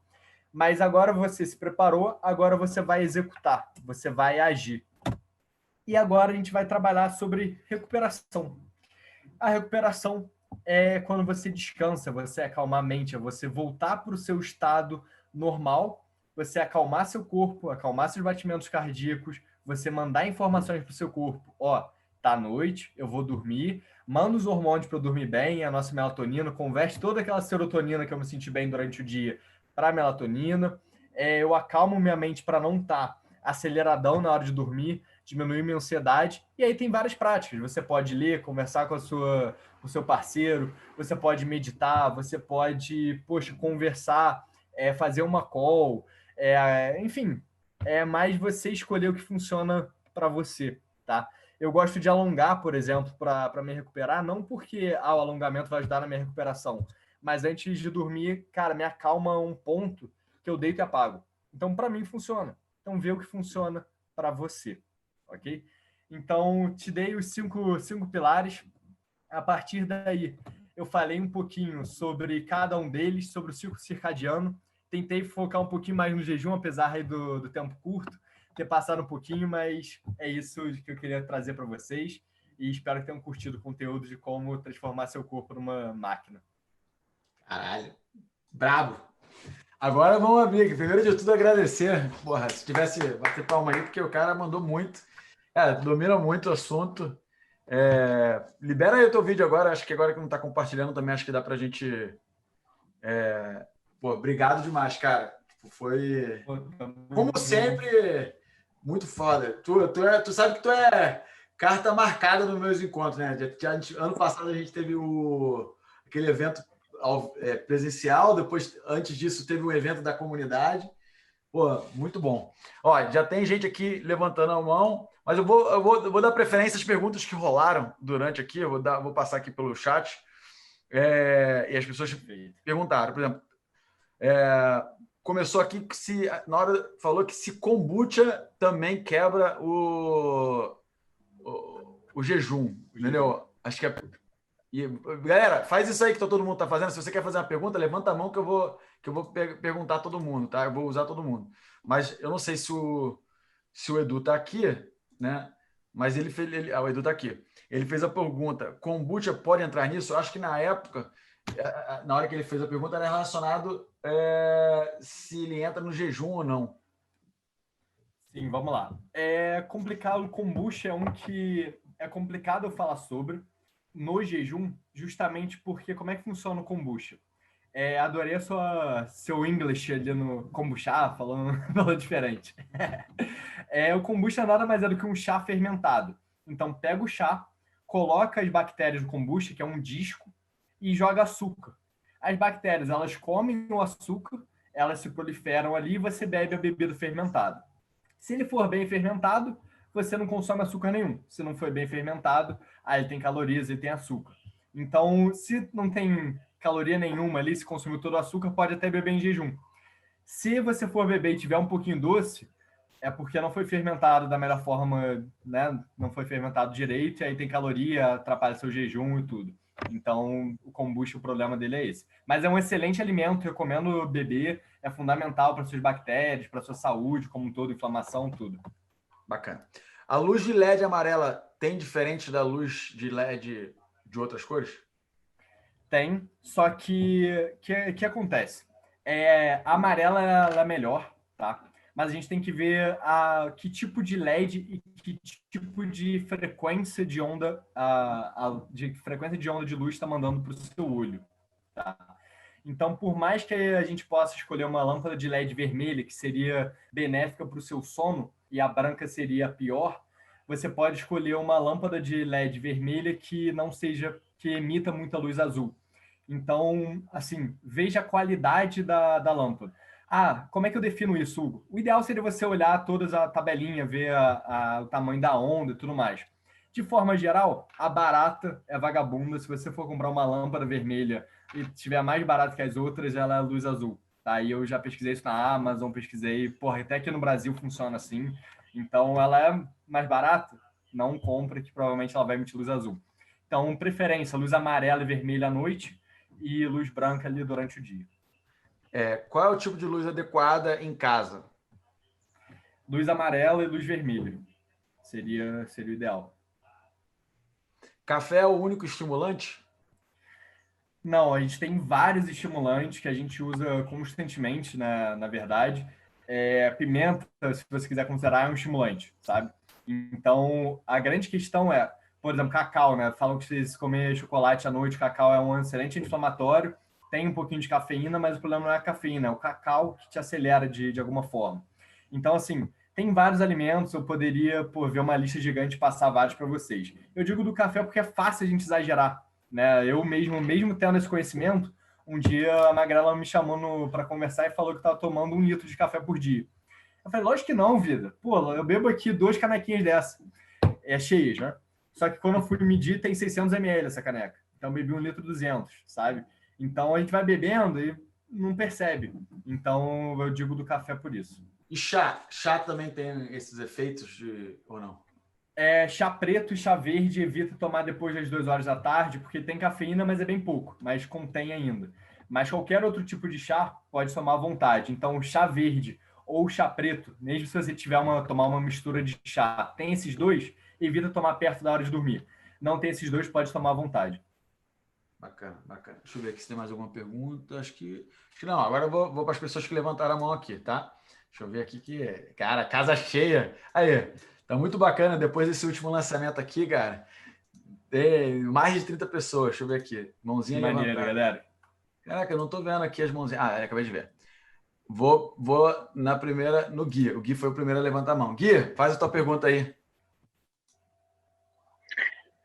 Mas agora você se preparou, agora você vai executar, você vai agir. E agora a gente vai trabalhar sobre recuperação. A recuperação é quando você descansa, você acalma a mente, é você voltar para o seu estado normal, você acalmar seu corpo, acalmar seus batimentos cardíacos, você mandar informações para o seu corpo. Tá noite, eu vou dormir, manda os hormônios para eu dormir bem, a nossa melatonina, converte toda aquela serotonina que eu me senti bem durante o dia para melatonina. Eu acalmo minha mente para não estar aceleradão na hora de dormir, diminuir minha ansiedade. E aí tem várias práticas. Você pode ler, conversar com o seu parceiro, você pode meditar, você pode, conversar, fazer uma call, enfim, é mais você escolher o que funciona para você, tá? Eu gosto de alongar, por exemplo, para me recuperar, não porque o alongamento vai ajudar na minha recuperação, mas antes de dormir, cara, me acalma um ponto que eu deito e apago. Então, para mim, funciona. Então, vê o que funciona para você, ok? Então, te dei os cinco pilares. A partir daí, eu falei um pouquinho sobre cada um deles, sobre o ciclo circadiano. Tentei focar um pouquinho mais no jejum, apesar do tempo curto, ter passado um pouquinho, mas é isso que eu queria trazer para vocês. E espero que tenham curtido o conteúdo de como transformar seu corpo numa máquina. Caralho, brabo. Agora vamos abrir aqui. Primeiro de tudo, agradecer. Porra, se tivesse bater palma aí, porque o cara mandou muito. Domina muito o assunto. Libera aí o teu vídeo agora. Acho que agora que não está compartilhando também, acho que dá pra gente... obrigado demais, cara. Foi, como sempre, muito foda. Tu sabe que tu é carta marcada nos meus encontros, né? Ano passado a gente teve aquele evento presencial, depois, antes disso, teve um evento da comunidade. Muito bom. Já tem gente aqui levantando a mão, mas eu vou dar preferência às perguntas que rolaram durante aqui. Eu vou passar aqui pelo chat. E as pessoas perguntaram, por exemplo, começou aqui que na hora falou que se kombucha também quebra o jejum, entendeu? Acho que galera, faz isso aí que todo mundo está fazendo. Se você quer fazer uma pergunta, levanta a mão que eu vou perguntar a todo mundo, tá? Eu vou usar todo mundo. Mas eu não sei se o Edu está aqui, né? Mas o Edu está aqui. Ele fez a pergunta: kombucha pode entrar nisso? Eu acho que na época, na hora que ele fez a pergunta, era relacionado se ele entra no jejum ou não. Sim, vamos lá. Complicado, o kombucha é um que é complicado eu falar sobre no jejum, justamente porque como é que funciona o kombucha? Adorei seu English ali no kombucha, falando diferente. O kombucha nada mais é do que um chá fermentado. Então, pega o chá, coloca as bactérias do kombucha, que é um disco, e joga açúcar. As bactérias, elas comem o açúcar, elas se proliferam ali e você bebe a bebida fermentada. Se ele for bem fermentado, você não consome açúcar nenhum. Se não for bem fermentado, aí ele tem calorias e tem açúcar. Então, se não tem caloria nenhuma ali, se consumiu todo o açúcar, pode até beber em jejum. Se você for beber e tiver um pouquinho doce, é porque não foi fermentado da melhor forma, né? Não foi fermentado direito, e aí tem caloria, atrapalha seu jejum e tudo. Então, o kombucha, o problema dele é esse. Mas é um excelente alimento, recomendo beber, é fundamental para suas bactérias, para sua saúde, como um todo, inflamação, tudo. Bacana. A luz de LED amarela tem diferente da luz de LED de outras cores? Tem, só que que acontece? A amarela ela é melhor, tá? Mas a gente tem que ver que tipo de LED e que tipo de frequência de onda de luz está mandando para o seu olho, tá? Então, por mais que a gente possa escolher uma lâmpada de LED vermelha, que seria benéfica para o seu sono, e a branca seria pior, você pode escolher uma lâmpada de LED vermelha que emita muita luz azul. Então, assim, veja a qualidade da lâmpada. Como é que eu defino isso, Hugo? O ideal seria você olhar toda a tabelinha, ver o tamanho da onda e tudo mais. De forma geral, a barata é vagabunda. Se você for comprar uma lâmpada vermelha e tiver mais barata que as outras, ela é luz azul. Tá? E eu já pesquisei isso na Amazon, pesquisei, até aqui no Brasil funciona assim. Então, ela é mais barata? Não compra, que provavelmente ela vai emitir luz azul. Então, preferência, luz amarela e vermelha à noite e luz branca ali durante o dia. Qual é o tipo de luz adequada em casa? Luz amarela e luz vermelha. Seria o ideal. Café é o único estimulante? Não, a gente tem vários estimulantes que a gente usa constantemente, na verdade. Pimenta, se você quiser considerar, é um estimulante, sabe? Então, a grande questão por exemplo, cacau, né? Falam que se comer chocolate à noite, cacau é um excelente anti-inflamatório, tem um pouquinho de cafeína, mas o problema não é a cafeína, é o cacau que te acelera de alguma forma. Então, assim, tem vários alimentos, eu poderia ver uma lista gigante e passar vários para vocês. Eu digo do café porque é fácil a gente exagerar, né? Eu mesmo tendo esse conhecimento, um dia a Magrela me chamou para conversar e falou que estava tomando 1 litro de café por dia. Eu falei, lógico que não, vida. Pô, eu bebo aqui 2 canequinhas dessa. Cheias, né? Só que quando eu fui medir, tem 600 ml essa caneca. Então, eu bebi 1 litro 200, sabe? Então, a gente vai bebendo e não percebe. Então, eu digo do café por isso. E chá? Chá também tem esses efeitos ou não? Chá preto e chá verde evita tomar depois das 2 horas da tarde, porque tem cafeína, mas é bem pouco, mas contém ainda. Mas qualquer outro tipo de chá pode tomar à vontade. Então, chá verde ou chá preto, mesmo se você tomar uma mistura de chá, tem esses dois, evita tomar perto da hora de dormir. Não tem esses dois, pode tomar à vontade. Bacana, bacana. Deixa eu ver aqui se tem mais alguma pergunta. Acho que não. Agora eu vou para as pessoas que levantaram a mão aqui, tá? Deixa eu ver aqui cara, casa cheia. Aí, tá muito bacana. Depois desse último lançamento aqui, cara, tem mais de 30 pessoas. Deixa eu ver aqui. Mãozinha Maneiro, levantada. galera. Caraca, eu não tô vendo aqui as mãozinhas. Acabei de ver. Vou na primeira, no Gui. O Gui foi o primeiro a levantar a mão. Gui, faz a tua pergunta aí.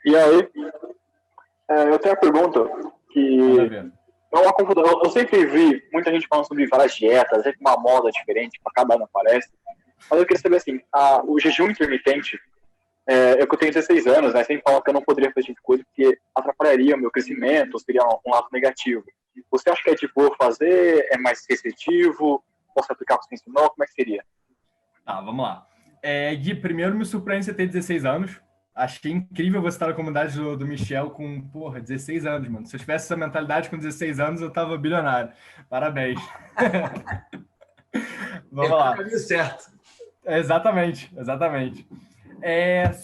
E aí, eu tenho uma pergunta que é uma confusão. Eu sempre vi muita gente falando sobre várias dietas, sempre uma moda diferente, para cada ano aparece. Mas eu queria saber assim, o jejum intermitente, eu que eu tenho 16 anos, né, sempre falam que eu não poderia fazer esse tipo de coisa porque atrapalharia o meu crescimento, seria um lado negativo. Você acha que é de boa fazer? É mais restritivo? Posso aplicar o que você ensinou? Como é que seria? Tá, vamos lá. Gui, primeiro me surpreende você ter 16 anos. Achei incrível você estar na comunidade do Michel com, 16 anos, mano. Se eu tivesse essa mentalidade com 16 anos, eu tava bilionário. Parabéns. Vamos lá. É o caminho certo. Exatamente.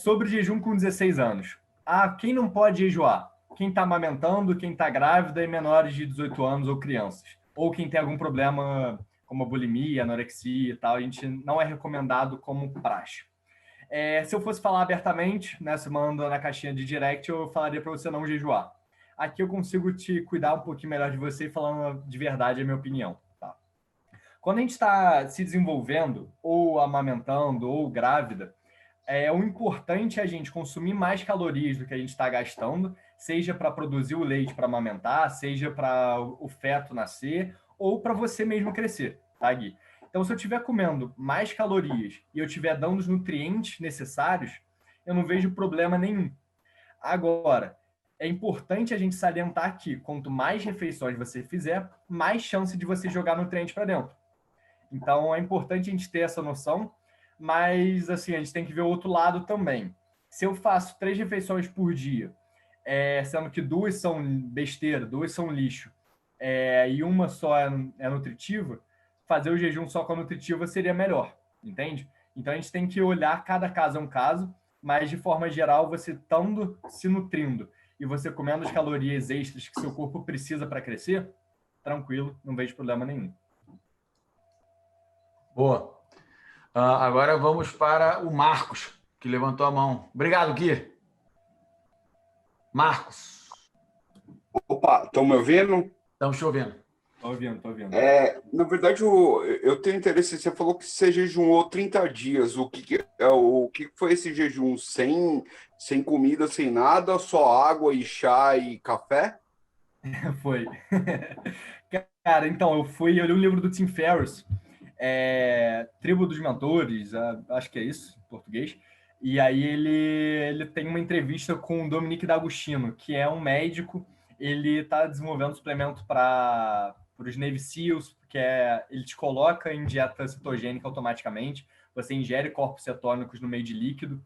Sobre jejum com 16 anos. Quem não pode jejuar? Quem está amamentando, quem está grávida e menores de 18 anos ou crianças. Ou quem tem algum problema como a bulimia, anorexia e tal. A gente não é recomendado como praxe. Se eu fosse falar abertamente, né, se manda na caixinha de direct, eu falaria para você não jejuar. Aqui eu consigo te cuidar um pouquinho melhor de você, falando de verdade a minha opinião. Tá? Quando a gente está se desenvolvendo, ou amamentando, ou grávida, o importante é a gente consumir mais calorias do que a gente está gastando, seja para produzir o leite para amamentar, seja para o feto nascer, ou para você mesmo crescer, tá, Gui? Então, se eu estiver comendo mais calorias e eu estiver dando os nutrientes necessários, eu não vejo problema nenhum. Agora, é importante a gente salientar que quanto mais refeições você fizer, mais chance de você jogar nutrientes para dentro. Então, é importante a gente ter essa noção, mas assim, a gente tem que ver o outro lado também. Se eu faço 3 refeições por dia, sendo que 2 são besteira, 2 são lixo, e uma só é nutritiva, fazer o jejum só com a nutritiva seria melhor, entende? Então, a gente tem que olhar, cada caso é um caso, mas de forma geral, você estando se nutrindo e você comendo as calorias extras que seu corpo precisa para crescer, tranquilo, não vejo problema nenhum. Boa. Agora vamos para o Marcos, que levantou a mão. Obrigado, Gui. Marcos. Opa, estão me ouvindo? Estamos te ouvindo. Tô ouvindo. Na verdade, eu tenho interesse. Você falou que você jejuou 30 dias. O que foi esse jejum? Sem comida, sem nada, só água e chá e café? Foi. Cara, então, eu li um livro do Tim Ferriss, Tribo dos Mentores, acho que é isso, em português. E aí ele tem uma entrevista com o Dominique D'Agostino, que é um médico. Ele está desenvolvendo suplemento para os Navy SEALs, que ele te coloca em dieta cetogênica automaticamente. Você ingere corpos cetônicos no meio de líquido.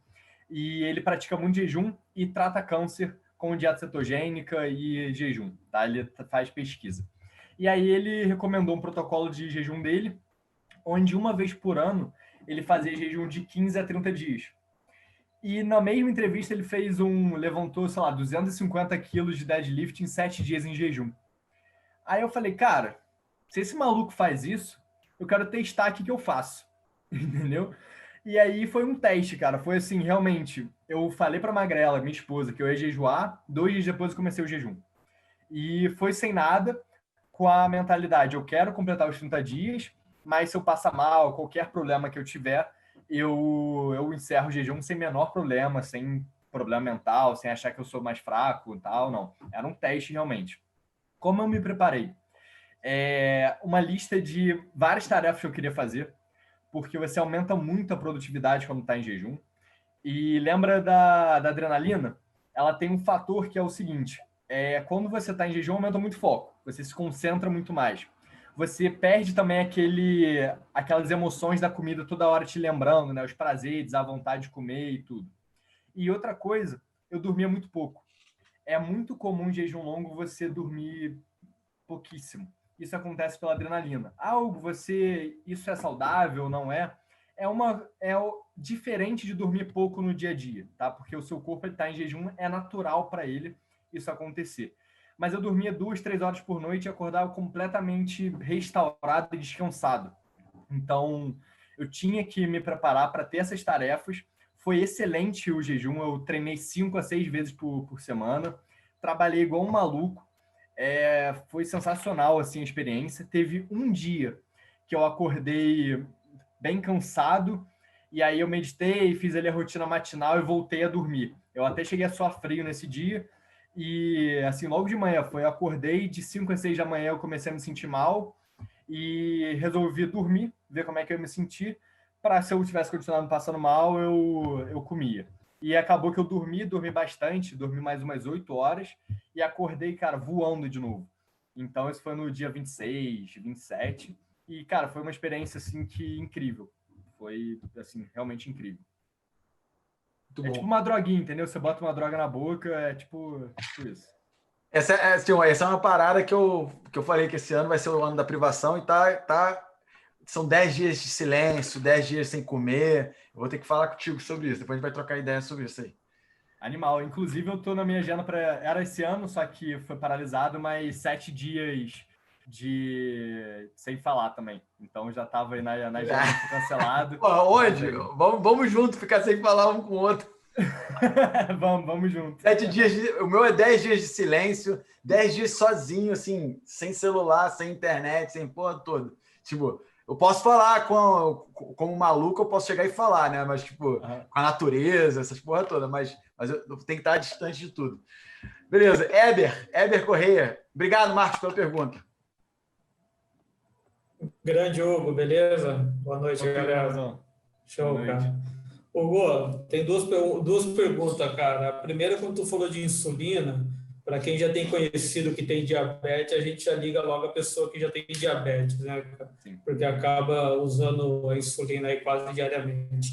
E ele pratica muito jejum e trata câncer com dieta cetogênica e jejum. Tá? Ele faz pesquisa. E aí ele recomendou um protocolo de jejum dele, onde uma vez por ano ele fazia jejum de 15 a 30 dias. E na mesma entrevista ele levantou, 250 quilos de deadlift em 7 dias em jejum. Aí eu falei, cara, se esse maluco faz isso, eu quero testar o que eu faço. Entendeu? E aí foi um teste, cara. Foi assim, realmente, eu falei pra Magrela, minha esposa, que eu ia jejuar, 2 dias depois eu comecei o jejum. E foi sem nada, com a mentalidade, eu quero completar os 30 dias, mas se eu passar mal, qualquer problema que eu tiver, eu encerro o jejum sem menor problema, sem problema mental, sem achar que eu sou mais fraco e tal, não. Era um teste realmente. Como eu me preparei? Uma lista de várias tarefas que eu queria fazer, porque você aumenta muito a produtividade quando está em jejum. E lembra da adrenalina? Ela tem um fator que é o seguinte, quando você está em jejum, aumenta muito o foco, você se concentra muito mais. Você perde também aquelas emoções da comida toda hora te lembrando, né? Os prazeres, a vontade de comer e tudo. E outra coisa, eu dormia muito pouco. É muito comum em jejum longo você dormir pouquíssimo. Isso acontece pela adrenalina. Isso é saudável, não é? Diferente de dormir pouco no dia a dia, tá? Porque o seu corpo está em jejum, é natural para ele isso acontecer. Mas eu dormia 2, 3 horas por noite e acordava completamente restaurado e descansado. Então, eu tinha que me preparar para ter essas tarefas. Foi excelente o jejum, eu treinei 5 a 6 vezes por semana, trabalhei igual um maluco. Foi sensacional assim, a experiência. Teve um dia que eu acordei bem cansado, e aí eu meditei, fiz ali a rotina matinal e voltei a dormir. Eu até cheguei a suar frio nesse dia, e assim, logo de manhã eu acordei, de 5 a 6 da manhã eu comecei a me sentir mal, e resolvi dormir, ver como é que eu ia me sentir, para se eu tivesse continuado passando mal, eu comia. E acabou que eu dormi bastante, dormi mais umas 8 horas, e acordei, cara, voando de novo. Então, isso foi no dia 26, 27, e, cara, foi uma experiência, assim, incrível. Foi, assim, realmente incrível. Muito bom. Tipo uma droguinha, entendeu? Você bota uma droga na boca, é tipo isso. Essa é uma parada que eu falei que esse ano vai ser o ano da privação e são 10 dias de silêncio, 10 dias sem comer. Eu vou ter que falar contigo sobre isso. Depois a gente vai trocar ideia sobre isso aí. Animal. Inclusive, eu tô na minha agenda era esse ano, só que foi paralisado, mas 7 dias sem falar também. Então já estava aí na agenda cancelado. Pô, onde? Vamos junto, ficar sem falar um com o outro. vamos junto. 7 dias, o meu é 10 dias de silêncio, 10 dias sozinho, assim, sem celular, sem internet, sem porra toda. Tipo, eu posso falar como maluco, eu posso chegar e falar, né? Mas, tipo, com a natureza, essas porra toda, mas eu tenho que estar distante de tudo. Beleza, Éber Correia. Obrigado, Marcos, pela pergunta. Grande Hugo, beleza? Boa noite, galera. Show, cara. Hugo, tem duas perguntas, cara. A primeira, quando tu falou de insulina, para quem já tem conhecido que tem diabetes, a gente já liga logo a pessoa que já tem diabetes, né, cara? Porque acaba usando a insulina aí quase diariamente.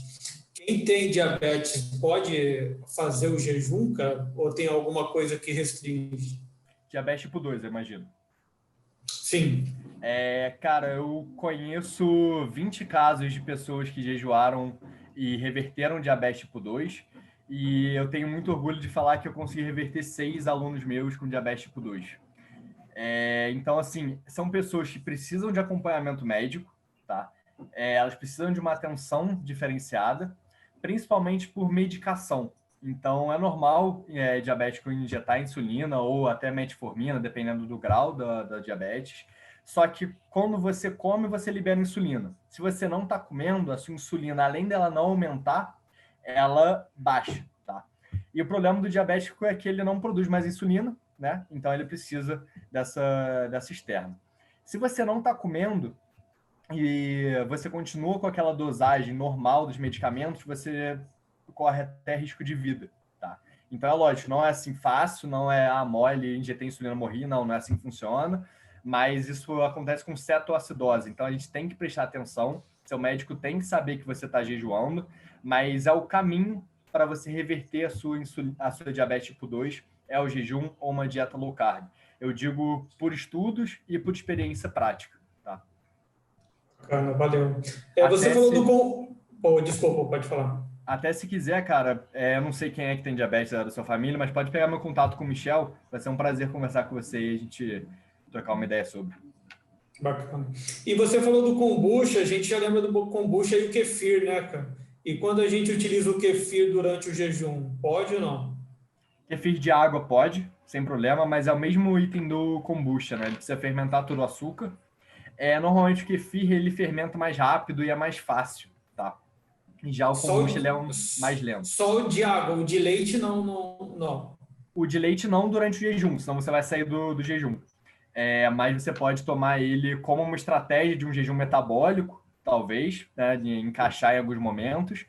Quem tem diabetes pode fazer o jejum, cara? Ou tem alguma coisa que restringe? Diabetes tipo 2, eu imagino. Sim. Cara, eu conheço 20 casos de pessoas que jejuaram e reverteram diabetes tipo 2. E eu tenho muito orgulho de falar que eu consegui reverter 6 alunos meus com diabetes tipo 2. Então, assim, são pessoas que precisam de acompanhamento médico, tá? Elas precisam de uma atenção diferenciada, principalmente por medicação. Então, é normal diabético injetar insulina ou até metformina, dependendo do grau da diabetes. Só que quando você come, você libera insulina. Se você não está comendo, a sua insulina, além dela não aumentar, ela baixa, tá? E o problema do diabético é que ele não produz mais insulina, né? Então, ele precisa dessa externa. Se você não está comendo e você continua com aquela dosagem normal dos medicamentos, você corre até risco de vida, tá? Então, é lógico, não é assim fácil, não é mole, injetei insulina, morri, não é assim que funciona, mas isso acontece com cetoacidose, então a gente tem que prestar atenção, seu médico tem que saber que você está jejuando, mas é o caminho para você reverter a sua diabetes tipo 2, é o jejum ou uma dieta low carb. Eu digo por estudos e por experiência prática, tá? Cara, valeu. Você falou desculpa, pode falar. Até se quiser, cara, eu não sei quem é que tem diabetes da sua família, mas pode pegar meu contato com o Michel. Vai ser um prazer conversar com você e a gente trocar uma ideia sobre. Bacana. E você falou do kombucha, a gente já lembra do kombucha e o kefir, né, cara? E quando a gente utiliza o kefir durante o jejum, pode ou não? Kefir de água pode, sem problema, mas é o mesmo item do kombucha, né? Ele precisa fermentar todo o açúcar. Normalmente o kefir ele fermenta mais rápido e é mais fácil, tá? E já o kombucha ele é mais lento. Só o de água, o de leite não. O de leite não durante o jejum, senão você vai sair do jejum. Mas você pode tomar ele como uma estratégia de um jejum metabólico, talvez, né, de encaixar em alguns momentos,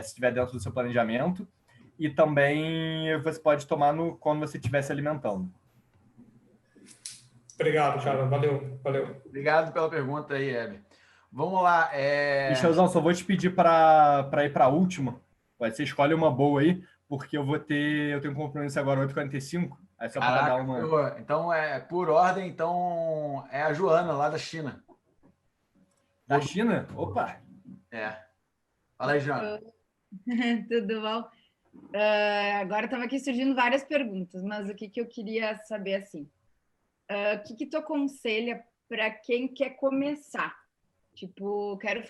se estiver dentro do seu planejamento. E também você pode tomar quando você estiver se alimentando. Obrigado, cara. Valeu. Obrigado pela pergunta aí, Éber. Vamos lá. Michelzão, só vou te pedir para ir para a última. Você escolhe uma boa aí, porque eu tenho um compromisso agora 8h45. Aí só para dar uma. Boa. Então, por ordem, então é a Joana, lá da China. Da China? Opa! Fala aí, Joana. Tudo bom? Agora estava aqui surgindo várias perguntas, mas o que eu queria saber assim? O que tu aconselha para quem quer começar? Tipo, quero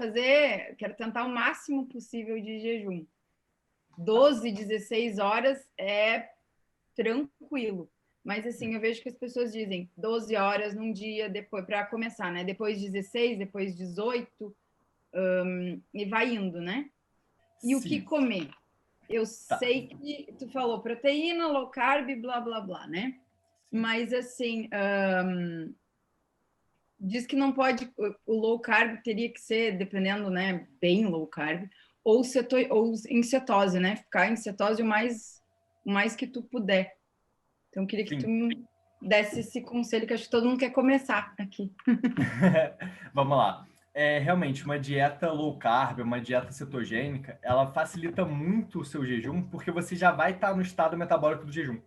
tentar o máximo possível de jejum. 12, 16 horas é tranquilo. Mas assim, eu vejo que as pessoas dizem 12 horas num dia depois para começar, né? Depois 16, depois 18, e vai indo, né? E o que comer? Eu sei que tu falou proteína, low carb, blá, blá, blá, né? Mas, assim, diz que não pode... O low carb teria que ser, dependendo, né? Bem low carb. Ou em cetose, né? Ficar em cetose o mais que tu puder. Então, eu queria que tu me desse esse conselho, que acho que todo mundo quer começar aqui. Vamos lá. Realmente, uma dieta low carb, uma dieta cetogênica, ela facilita muito o seu jejum, porque você já vai estar no estado metabólico do jejum,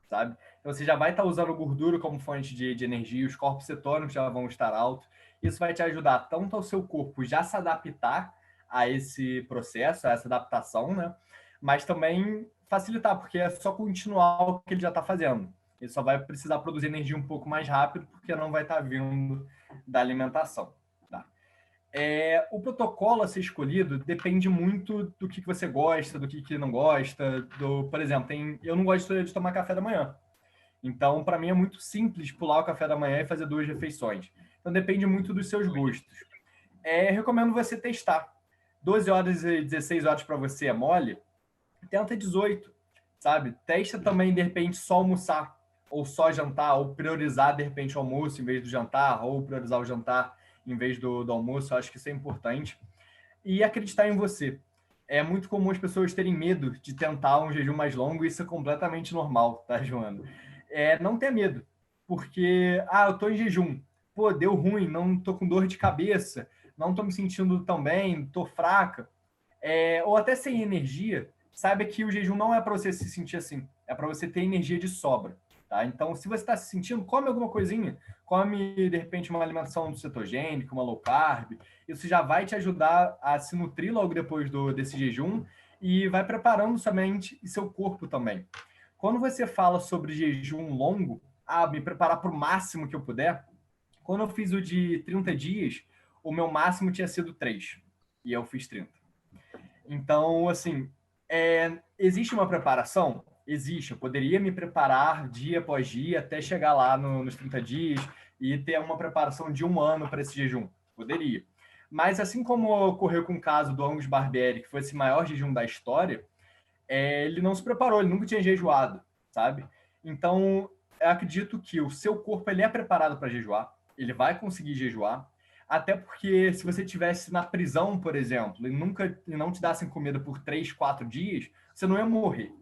sabe? Então, você já vai estar usando gordura como fonte de energia, os corpos cetônicos já vão estar altos. Isso vai te ajudar tanto ao seu corpo já se adaptar a esse processo, a essa adaptação, né? Mas também facilitar, porque é só continuar o que ele já está fazendo. Ele só vai precisar produzir energia um pouco mais rápido, porque não vai estar vindo da alimentação. Tá? O protocolo a ser escolhido depende muito do que você gosta, do que não gosta. Por exemplo, eu não gosto de tomar café da manhã. Então, para mim, é muito simples pular o café da manhã e fazer 2 refeições. Então, depende muito dos seus gostos. Recomendo você testar. 12 horas e 16 horas para você é mole, tenta 18, sabe? Testa também, de repente, só almoçar, ou só jantar, ou priorizar, de repente, o almoço em vez do jantar, ou priorizar o jantar em vez do almoço. Eu acho que isso é importante. E acreditar em você. É muito comum as pessoas terem medo de tentar um jejum mais longo, e isso é completamente normal, tá, Joana? Não ter medo, porque, eu tô em jejum, pô, deu ruim, não tô com dor de cabeça, não tô me sentindo tão bem, tô fraca, ou até sem energia, saiba que o jejum não é para você se sentir assim, é para você ter energia de sobra, tá? Então, se você está se sentindo, come alguma coisinha, come, de repente, uma alimentação cetogênica, uma low carb, isso já vai te ajudar a se nutrir logo depois desse jejum e vai preparando sua mente e seu corpo também. Quando você fala sobre jejum longo, me preparar para o máximo que eu puder, quando eu fiz o de 30 dias, o meu máximo tinha sido 3, e eu fiz 30. Então, assim, existe uma preparação? Existe. Eu poderia me preparar dia após dia até chegar lá nos 30 dias e ter uma preparação de 1 ano para esse jejum. Poderia. Mas, assim como ocorreu com o caso do Angus Barbieri, que foi esse maior jejum da história, ele não se preparou, ele nunca tinha jejuado, sabe? Então, eu acredito que o seu corpo ele é preparado para jejuar, ele vai conseguir jejuar, até porque se você estivesse na prisão, por exemplo, e não te dassem comida por 3, 4 dias, você não ia morrer.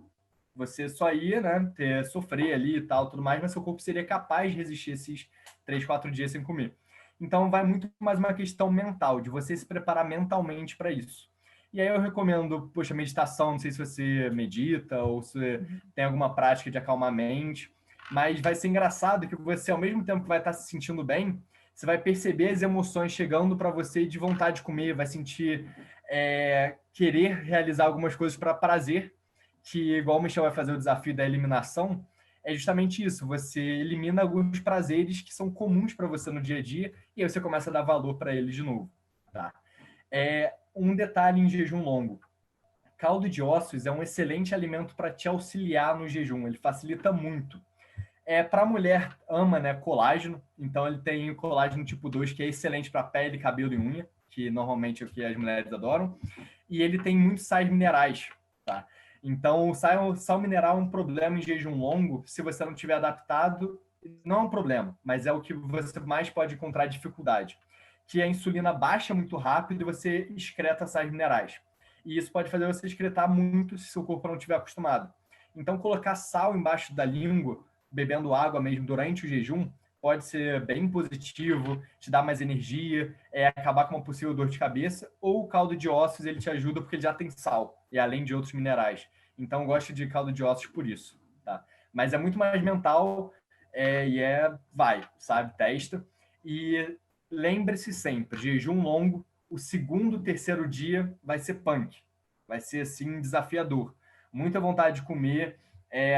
Você só ia, né, sofrer ali e tal, tudo mais, mas seu corpo seria capaz de resistir esses 3, 4 dias sem comer. Então, vai muito mais uma questão mental, de você se preparar mentalmente para isso. E aí eu recomendo, meditação, não sei se você medita ou se tem alguma prática de acalmar a mente, mas vai ser engraçado que você, ao mesmo tempo que vai estar se sentindo bem, você vai perceber as emoções chegando para você de vontade de comer, vai sentir querer realizar algumas coisas para prazer, que igual o Michel vai fazer o desafio da eliminação, é justamente isso, você elimina alguns prazeres que são comuns para você no dia a dia e aí você começa a dar valor para eles de novo, tá? Um detalhe em jejum longo. Caldo de ossos é um excelente alimento para te auxiliar no jejum, ele facilita muito. Para a mulher, ama, né, colágeno, então ele tem o colágeno tipo 2, que é excelente para pele, cabelo e unha, que normalmente é o que as mulheres adoram, e ele tem muitos sais minerais, tá? Então, o sal mineral é um problema em jejum longo, se você não tiver adaptado, não é um problema, mas é o que você mais pode encontrar dificuldade, que a insulina baixa muito rápido e você excreta sais minerais. E isso pode fazer você excretar muito se seu corpo não estiver acostumado. Então, colocar sal embaixo da língua, bebendo água mesmo durante o jejum, pode ser bem positivo, te dar mais energia, acabar com uma possível dor de cabeça, ou o caldo de ossos ele te ajuda porque ele já tem sal, e além de outros minerais. Então, eu gosto de caldo de ossos por isso, tá? Mas é muito mais mental, sabe? Testa. E lembre-se sempre, jejum longo, o segundo, terceiro dia vai ser punk. Vai ser, assim, desafiador. Muita vontade de comer,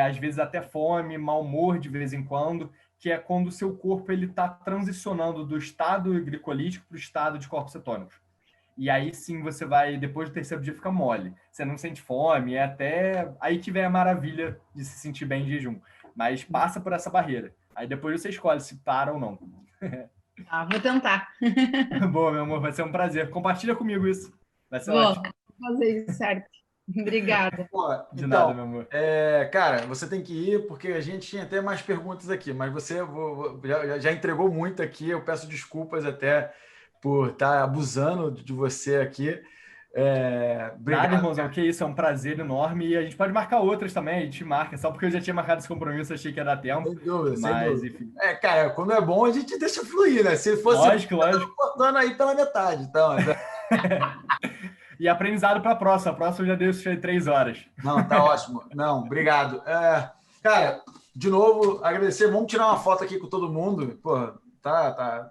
às vezes até fome, mau humor de vez em quando, que é quando o seu corpo está transicionando do estado glicolítico para o estado de corpos cetônicos. E aí sim você vai, depois do terceiro dia, fica mole. Você não sente fome, até aí que vem a maravilha de se sentir bem em jejum. Mas passa por essa barreira. Aí depois você escolhe se para ou não. Vou tentar. Boa, meu amor, vai ser um prazer. Compartilha comigo isso. Vai ser Vou ótimo. fazer isso certo. Obrigada. De nada, meu amor. Cara, você tem que ir, porque a gente tinha até mais perguntas aqui, mas você já entregou muito aqui. Eu peço desculpas até por estar abusando de você aqui. Obrigado, nada, irmãozão, que isso, é um prazer enorme. E a gente pode marcar outras também, a gente marca, só porque eu já tinha marcado esse compromisso, achei que ia dar tempo. Sem dúvida, sem mas, dúvida. Enfim. Cara, quando é bom, a gente deixa fluir, né? Se fosse lógico. cortando aí pela metade, então. E aprendizado para a próxima. A próxima eu já dei 3 horas. Não, tá ótimo. Não, obrigado. Cara, de novo, agradecer. Vamos tirar uma foto aqui com todo mundo. Pô, tá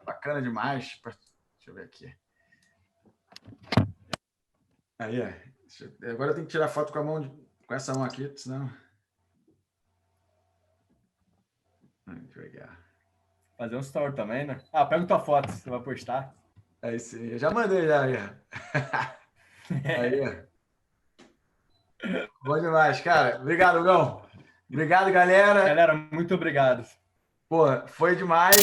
bacana demais. Deixa eu ver aqui. Aí, agora eu tenho que tirar foto com essa mão aqui, senão... Deixa eu ver aqui. Fazer um story também, né? Ah, pega tua foto, você vai postar. É isso aí. Eu já mandei, já. Aí. Bom demais, cara. Obrigado, Gão. Obrigado, galera. Galera, muito obrigado. Pô, foi demais.